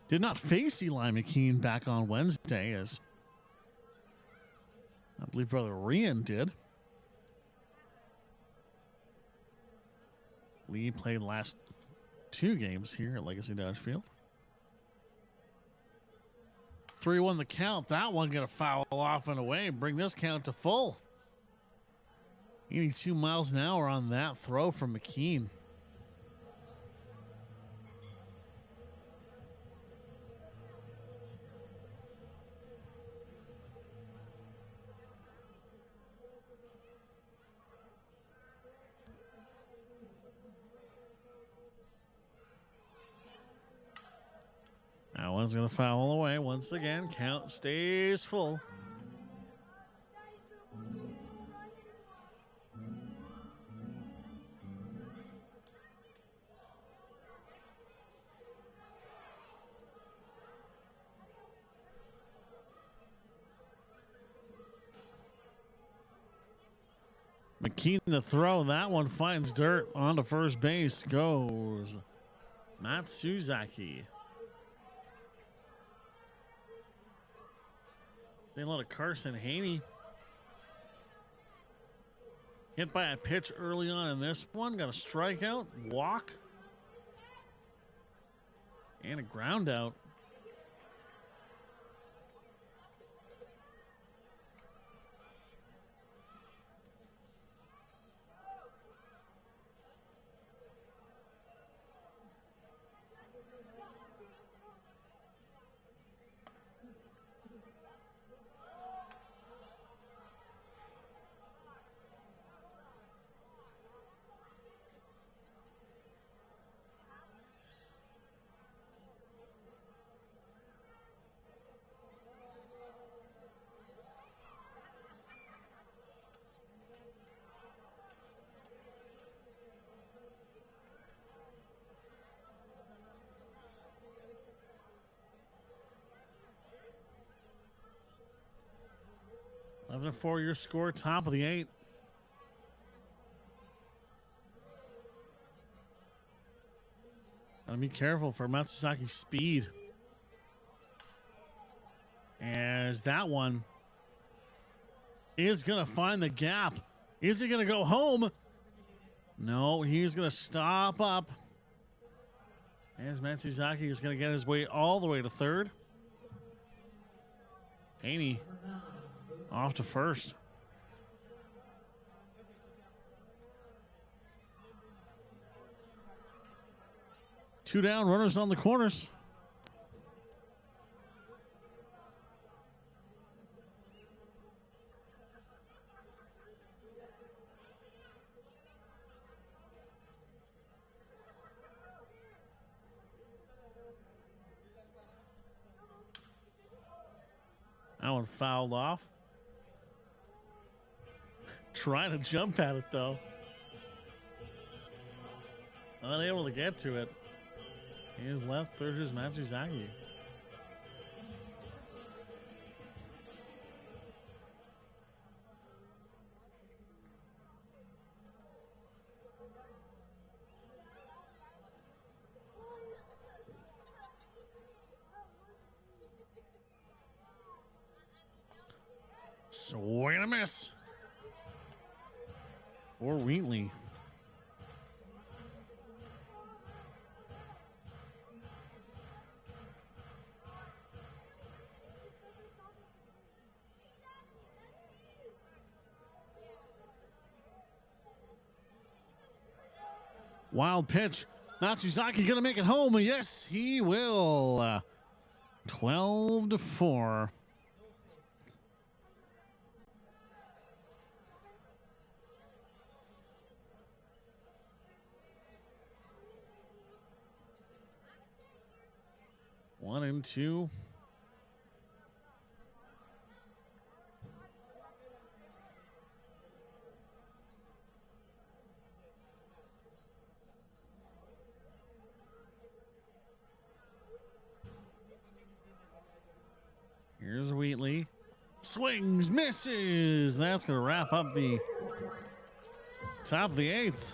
Speaker 3: Did not face Eli McKean back on Wednesday, as I believe Brother Rian did. Lee played last 2 games here at Legacy Dodge Field. 3-1 the count. That one going to foul off and away and bring this count to full. 82 miles an hour on that throw from McKean. That one's going to foul away once again. Count stays full. McKean the throw. That one finds dirt onto first base. Goes Matsuzaki. Say hello to Carson Haney. Hit by a pitch early on in this one. Got a strikeout, walk, and a ground out. 7-4 your score, top of the 8th. Gotta be careful for Matsuzaki's speed. As that one is gonna find the gap. Is he gonna go home? No, he's gonna stop up. As Matsuzaki is gonna get his way all the way to third. Haney off to first. Two down, runners on the corners. That one fouled off. Trying to jump at it, though. Unable to get to it. He is left. Third is Matsuzaki. Swing and a miss for Wheatley. Wild pitch. Matsuzaki gonna make it home. Yes, he will. 12-4. One and two. Here's Wheatley. Swings, misses. That's going to wrap up the top of the 8th.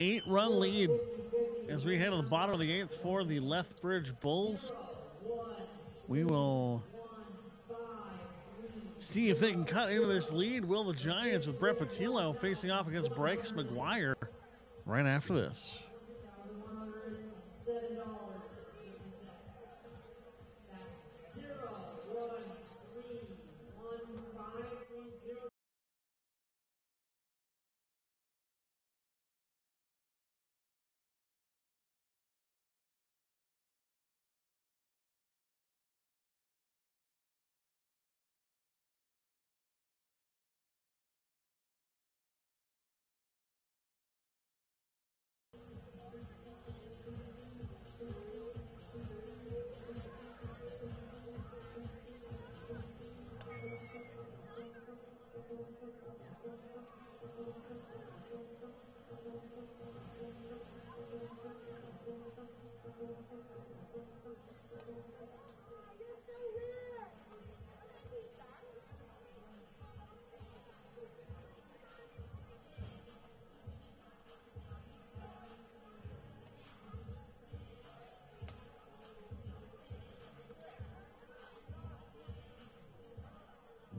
Speaker 3: Eight-run lead as we head to the bottom of the 8th for the Lethbridge Bulls. We will see if they can cut into this lead. Will the Giants with Brett Patillo facing off against Bryce McGuire right after this.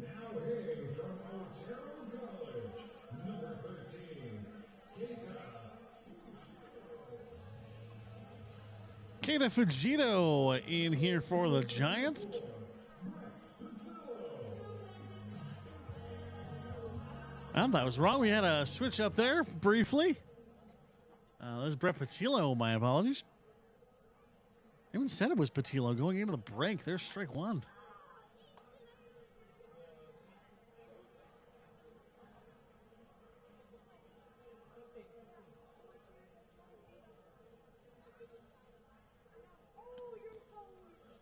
Speaker 1: Now hitting from FloCollege, number 13,
Speaker 3: Keita Fujito in here for the Giants. That was wrong. We had a switch up there briefly. This is Brett Patillo. My apologies. I even said it was Patillo going into the break. There's strike one.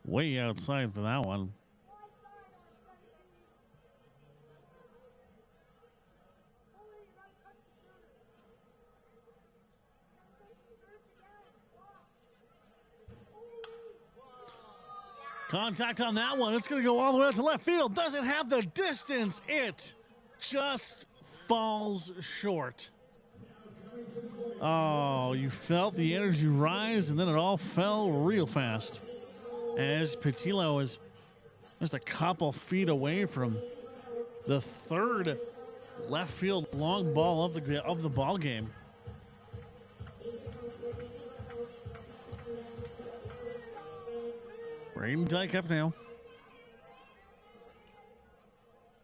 Speaker 3: Way outside for that one. Contact on that one. It's going to go all the way out to left field. Doesn't have the distance. It just falls short. Oh, you felt the energy rise, and then it all fell real fast. As Petillo is just a couple feet away from the third left field long ball of the ball game. Braden Dyke up now.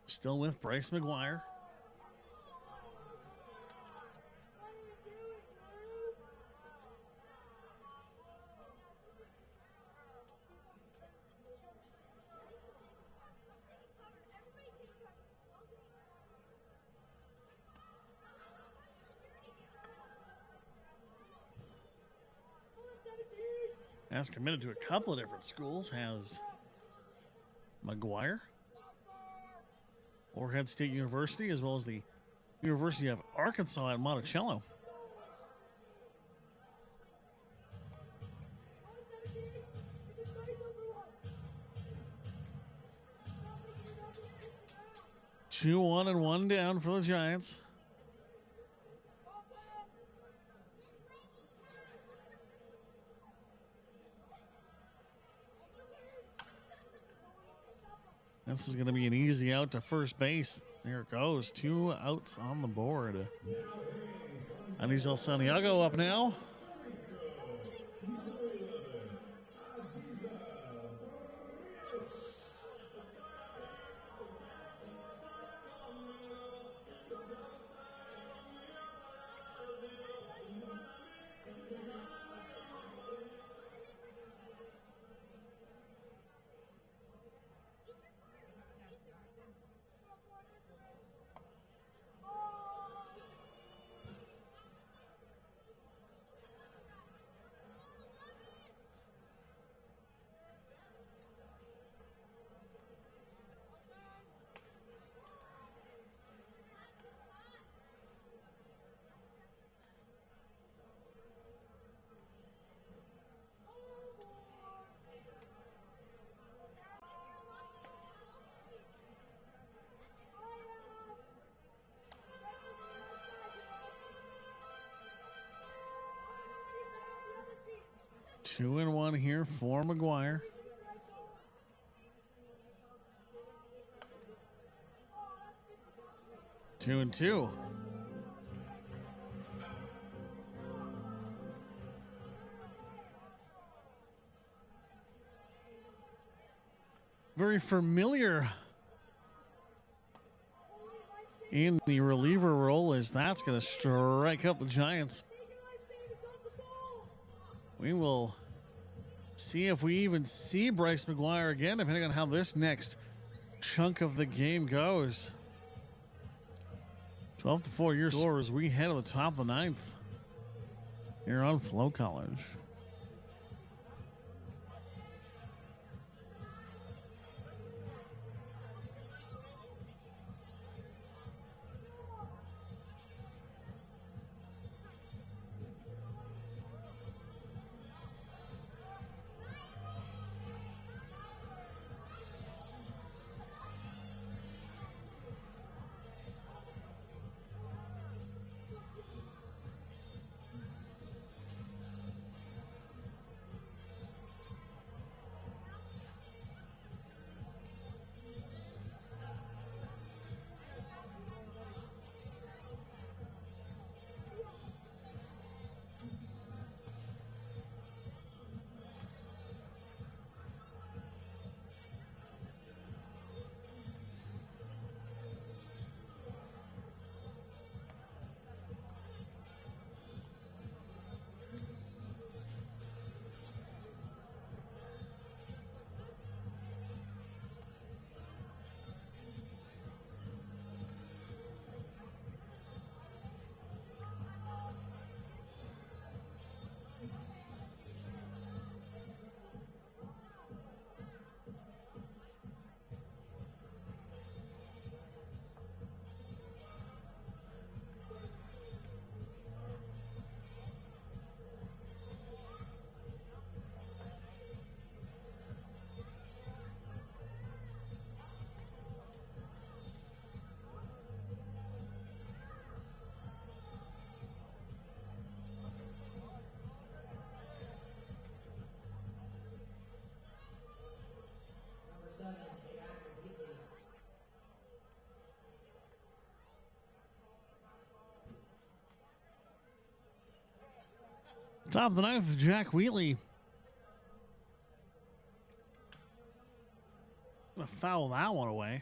Speaker 3: Still with Bryce McGuire. Has committed to a couple of different schools, has McGuire, Morehead State University, as well as the University of Arkansas at Monticello. Two, 1 and 1 down for the Giants. This is going to be an easy out to first base. There it goes. 2 outs on the board. Anisel Santiago up now. Two and 1 here for McGuire. Two and 2. Very familiar in the reliever role, as that's going to strike up the Giants. We will see if we even see Bryce McGuire again, depending on how this next chunk of the game goes. 12-4 your score as we head to the top of the 9th here on FloCollege. Top of the ninth, Jack Wheatley. Gonna foul that one away.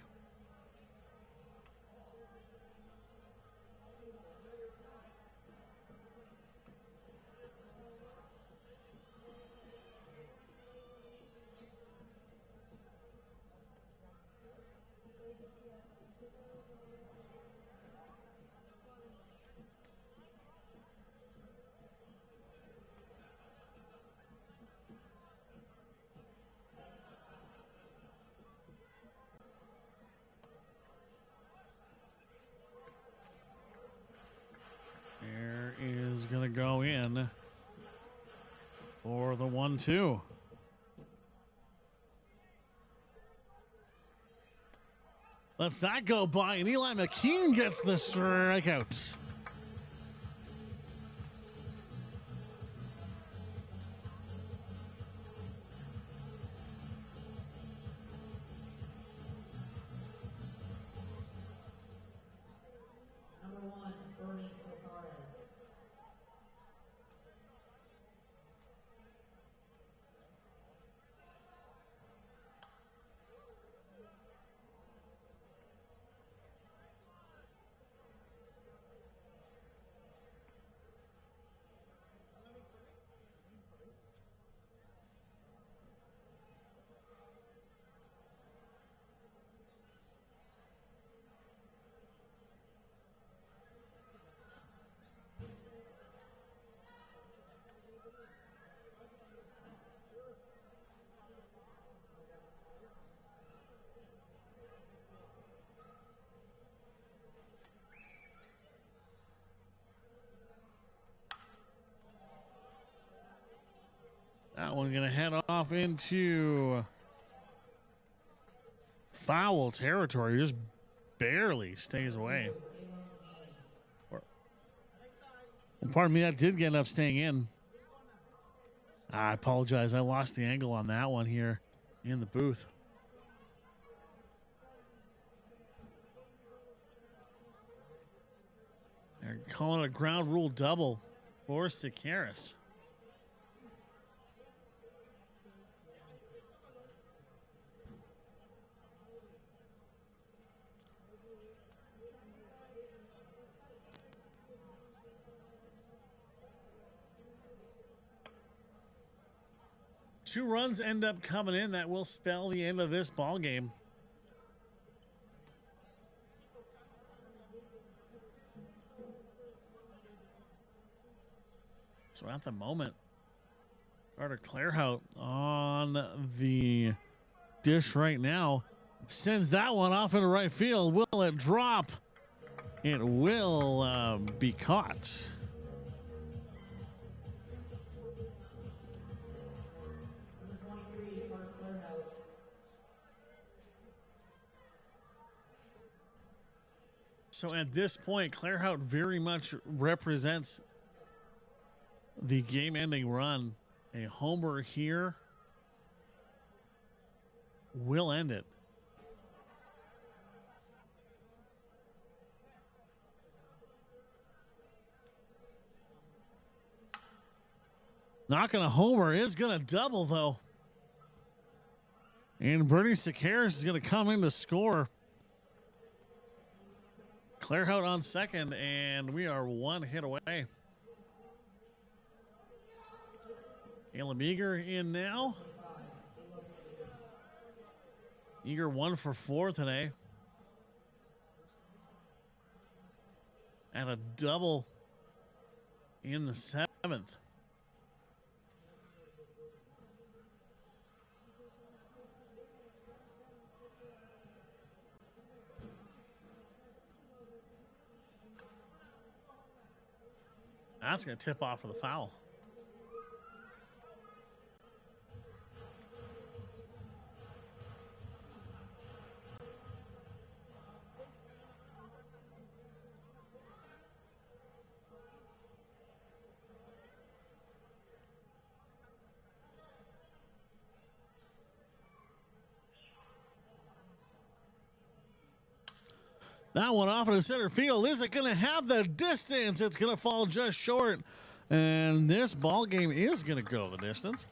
Speaker 3: There is going to go in for the 1-2. Let's that go by, and Eli McKean gets the strikeout. That one going to head off into foul territory. Just barely stays away. Pardon me, that did end up staying in. I apologize. I lost the angle on that one here in the booth. They're calling it a ground rule double for Sakaris. Two runs end up coming in. That will spell the end of this ball game. So at the moment, Carter Clairhout on the dish right now sends that one off into right field. Will it drop? It will be caught. So at this point, Clairhout very much represents the game-ending run. A homer here will end it. Not going to homer, is going to double, though. And Bernie Sakaris is going to come in to score. Clairhout on second, and we are one hit away. Caleb Eager in now. Eager 1 for 4 today. And a double in the 7th. That's going to tip off for the foul. That one off into center field. Is it going to have the distance? It's going to fall just short And this ball game is going to go the distance.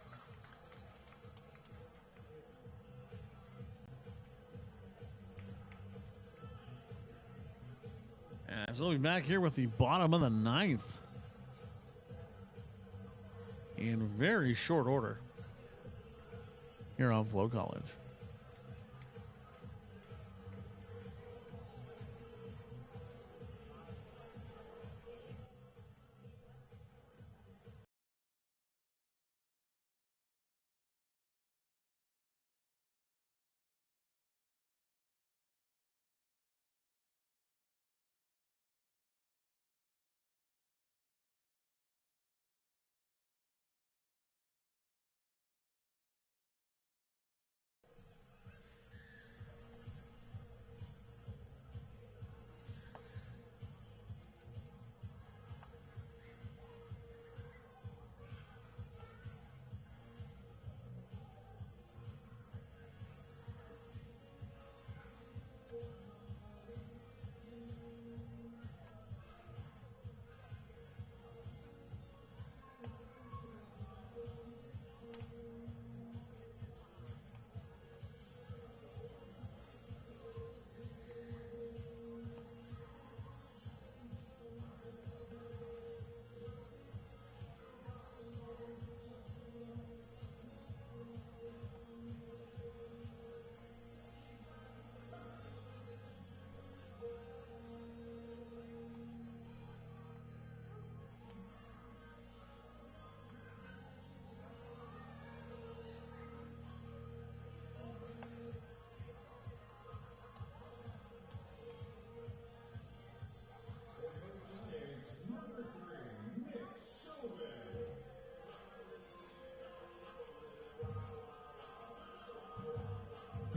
Speaker 3: As we'll be back here with the bottom of the ninth in very short order here on FloCollege.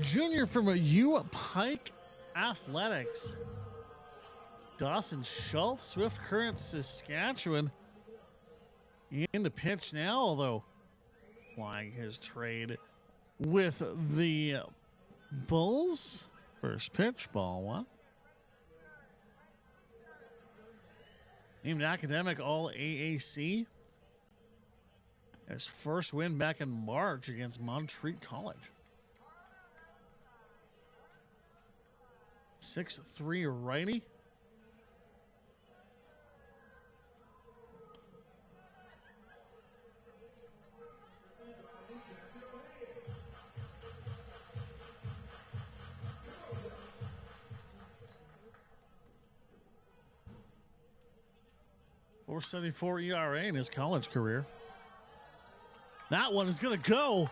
Speaker 3: Junior from U Pike Athletics, Dawson Schultz, Swift Current, Saskatchewan, in the pitch now, although plying his trade with the Bulls. First pitch, ball one. Named academic All AAC. His first win back in March against Montreat College. 6'3" righty. .474 ERA in his college career. That one is going to go.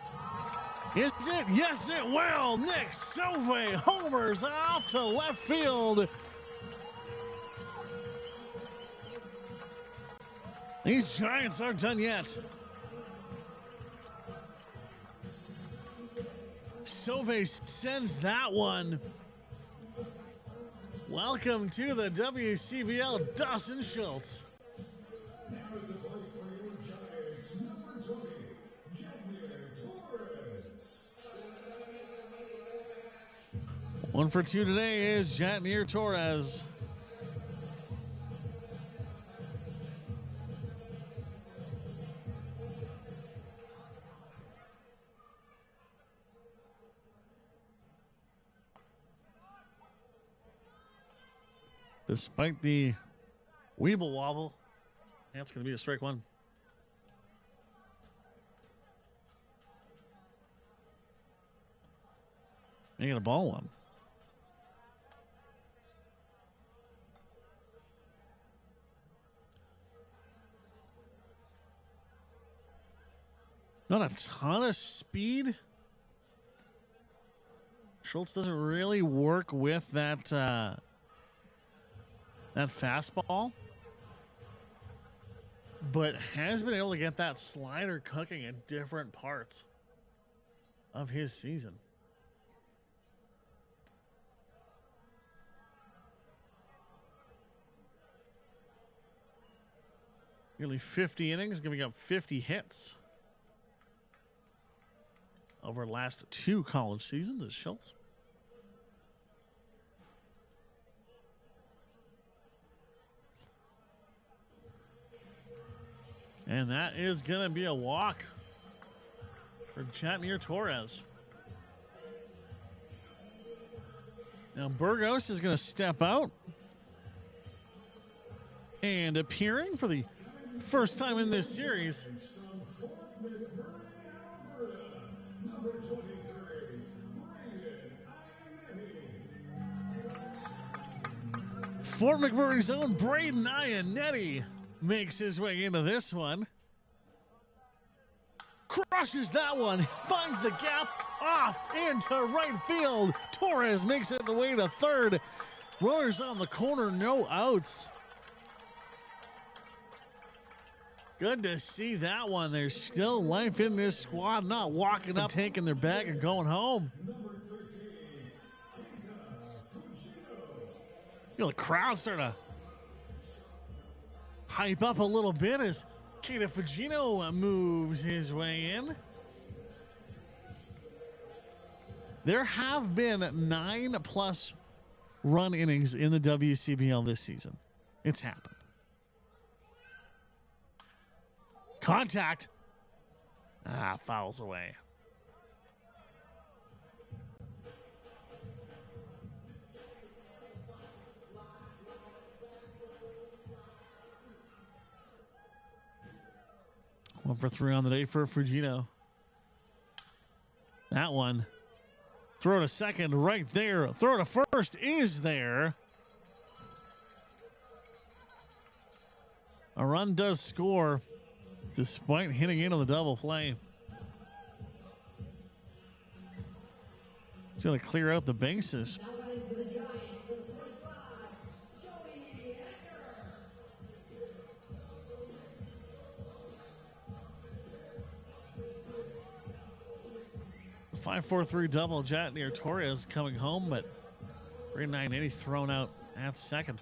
Speaker 3: Is it? Yes, it will. Nick Sauve homers off to left field. These Giants aren't done yet. Sauve sends that one. Welcome to the WCBL, Dawson Schultz.
Speaker 1: Now at the plate for your Giants, number 20, Torres.
Speaker 3: 1 for 2 today is Jatnier Torres. Despite the weeble wobble, that's going to be a strike one. Making a ball one. Not a ton of speed. Schultz doesn't really work with that that fastball, but has been able to get that slider cooking at different parts of his season. Nearly 50 innings, giving up 50 hits over the last 2 college seasons is Schultz. And that is going to be a walk for Chatnier Torres. Now Burgos is going to step out. And appearing for the first time in this series, Fort McMurray's own Braden Ianetti makes his way into this one. Crushes that one, finds the gap, off into right field. Torres makes it the way to third. Runners on the corner, no outs. Good to see that one. There's still life in this squad, not walking up, taking their bag and going home. You know, the crowd starting to hype up a little bit as Keita Fugino moves his way in. There have been 9+ run innings in the WCBL this season. It's happened. Contact. Fouls away. One for 3 on the day for Fugino. That one. Throw to second right there. Throw to first is there. A run does score despite hitting into the double play. It's going to clear out the bases. The 5-4-3 double. Chatnier Torres coming home, but Braden Ianetti thrown out at second.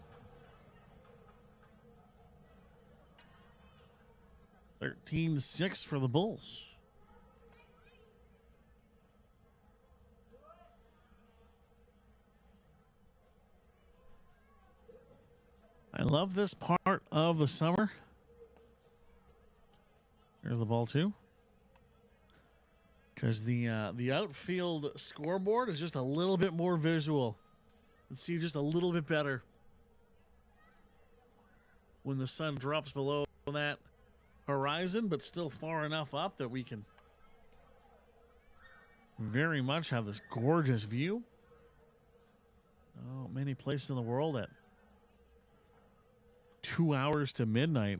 Speaker 3: 13-6 for the Bulls. I love this part of the summer. There's the ball too. Because the outfield scoreboard is just a little bit more visual. Let's see just a little bit better when the sun drops below that horizon, but still far enough up that we can very much have this gorgeous view. Oh, many places in the world at 2 hours to midnight.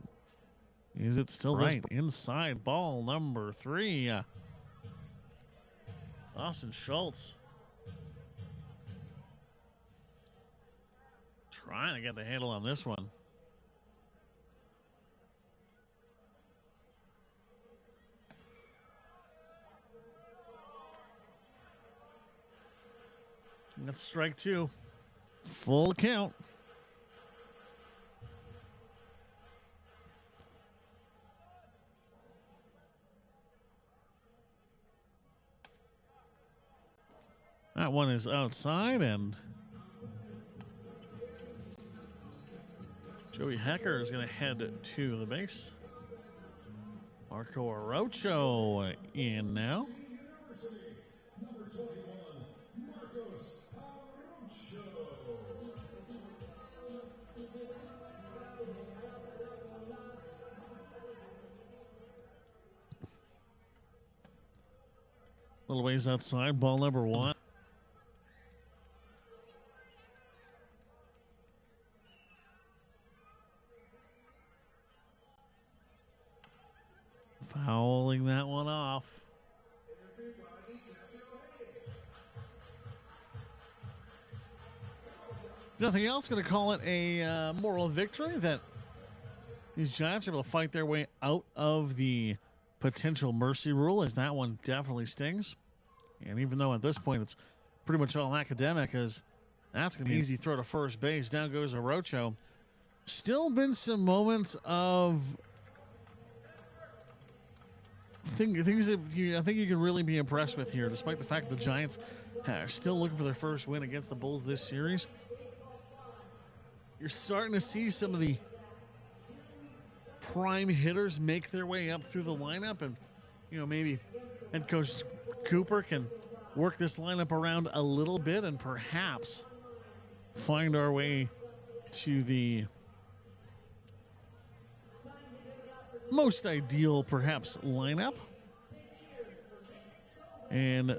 Speaker 3: Is it still right? Inside ball number 3. Austin Schultz trying to get the handle on this one. That's strike 2. Full count. That one is outside, and Joey Hecker is going to head to the base. Marco Arocho in now. Little ways outside, ball number 1. Fouling that one off. If nothing else, going to call it a moral victory that these Giants are able to fight their way out of the potential mercy rule, as that one definitely stings. And even though at this point it's pretty much all academic, as that's going to be an easy throw to first base. Down goes Arocho. Still been some moments of things that I think you can really be impressed with here, despite the fact the Giants are still looking for their first win against the Bulls this series. You're starting to see some of the prime hitters make their way up through the lineup, and maybe head coach Cooper can work this lineup around a little bit and perhaps find our way to the most ideal, perhaps, lineup and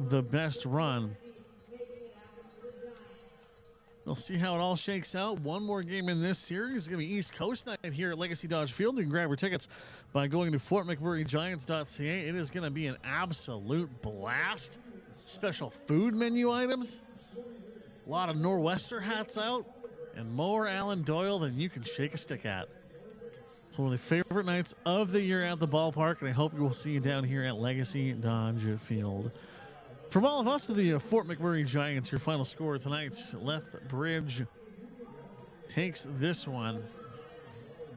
Speaker 3: the best run. We'll see how it all shakes out. One more game in this series. It's going to be East Coast night here at Legacy Dodge Field. You can grab your tickets by going to FortMcMurrayGiants.ca. It is going to be an absolute blast. Special food menu items. A lot of Nor'Wester hats out. And more Alan Doyle than you can shake a stick at. It's one of the favorite nights of the year at the ballpark, and I hope we will see you down here at Legacy Dodge Field. From all of us to the Fort McMurray Giants, your final score tonight, Lethbridge takes this one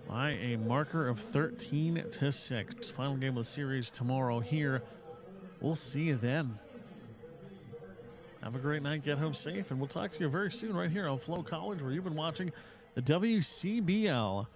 Speaker 3: by a marker of 13-6. Final game of the series tomorrow here. We'll see you then. Have a great night, get home safe, and we'll talk to you very soon right here on FloCollege, where you've been watching the WCBL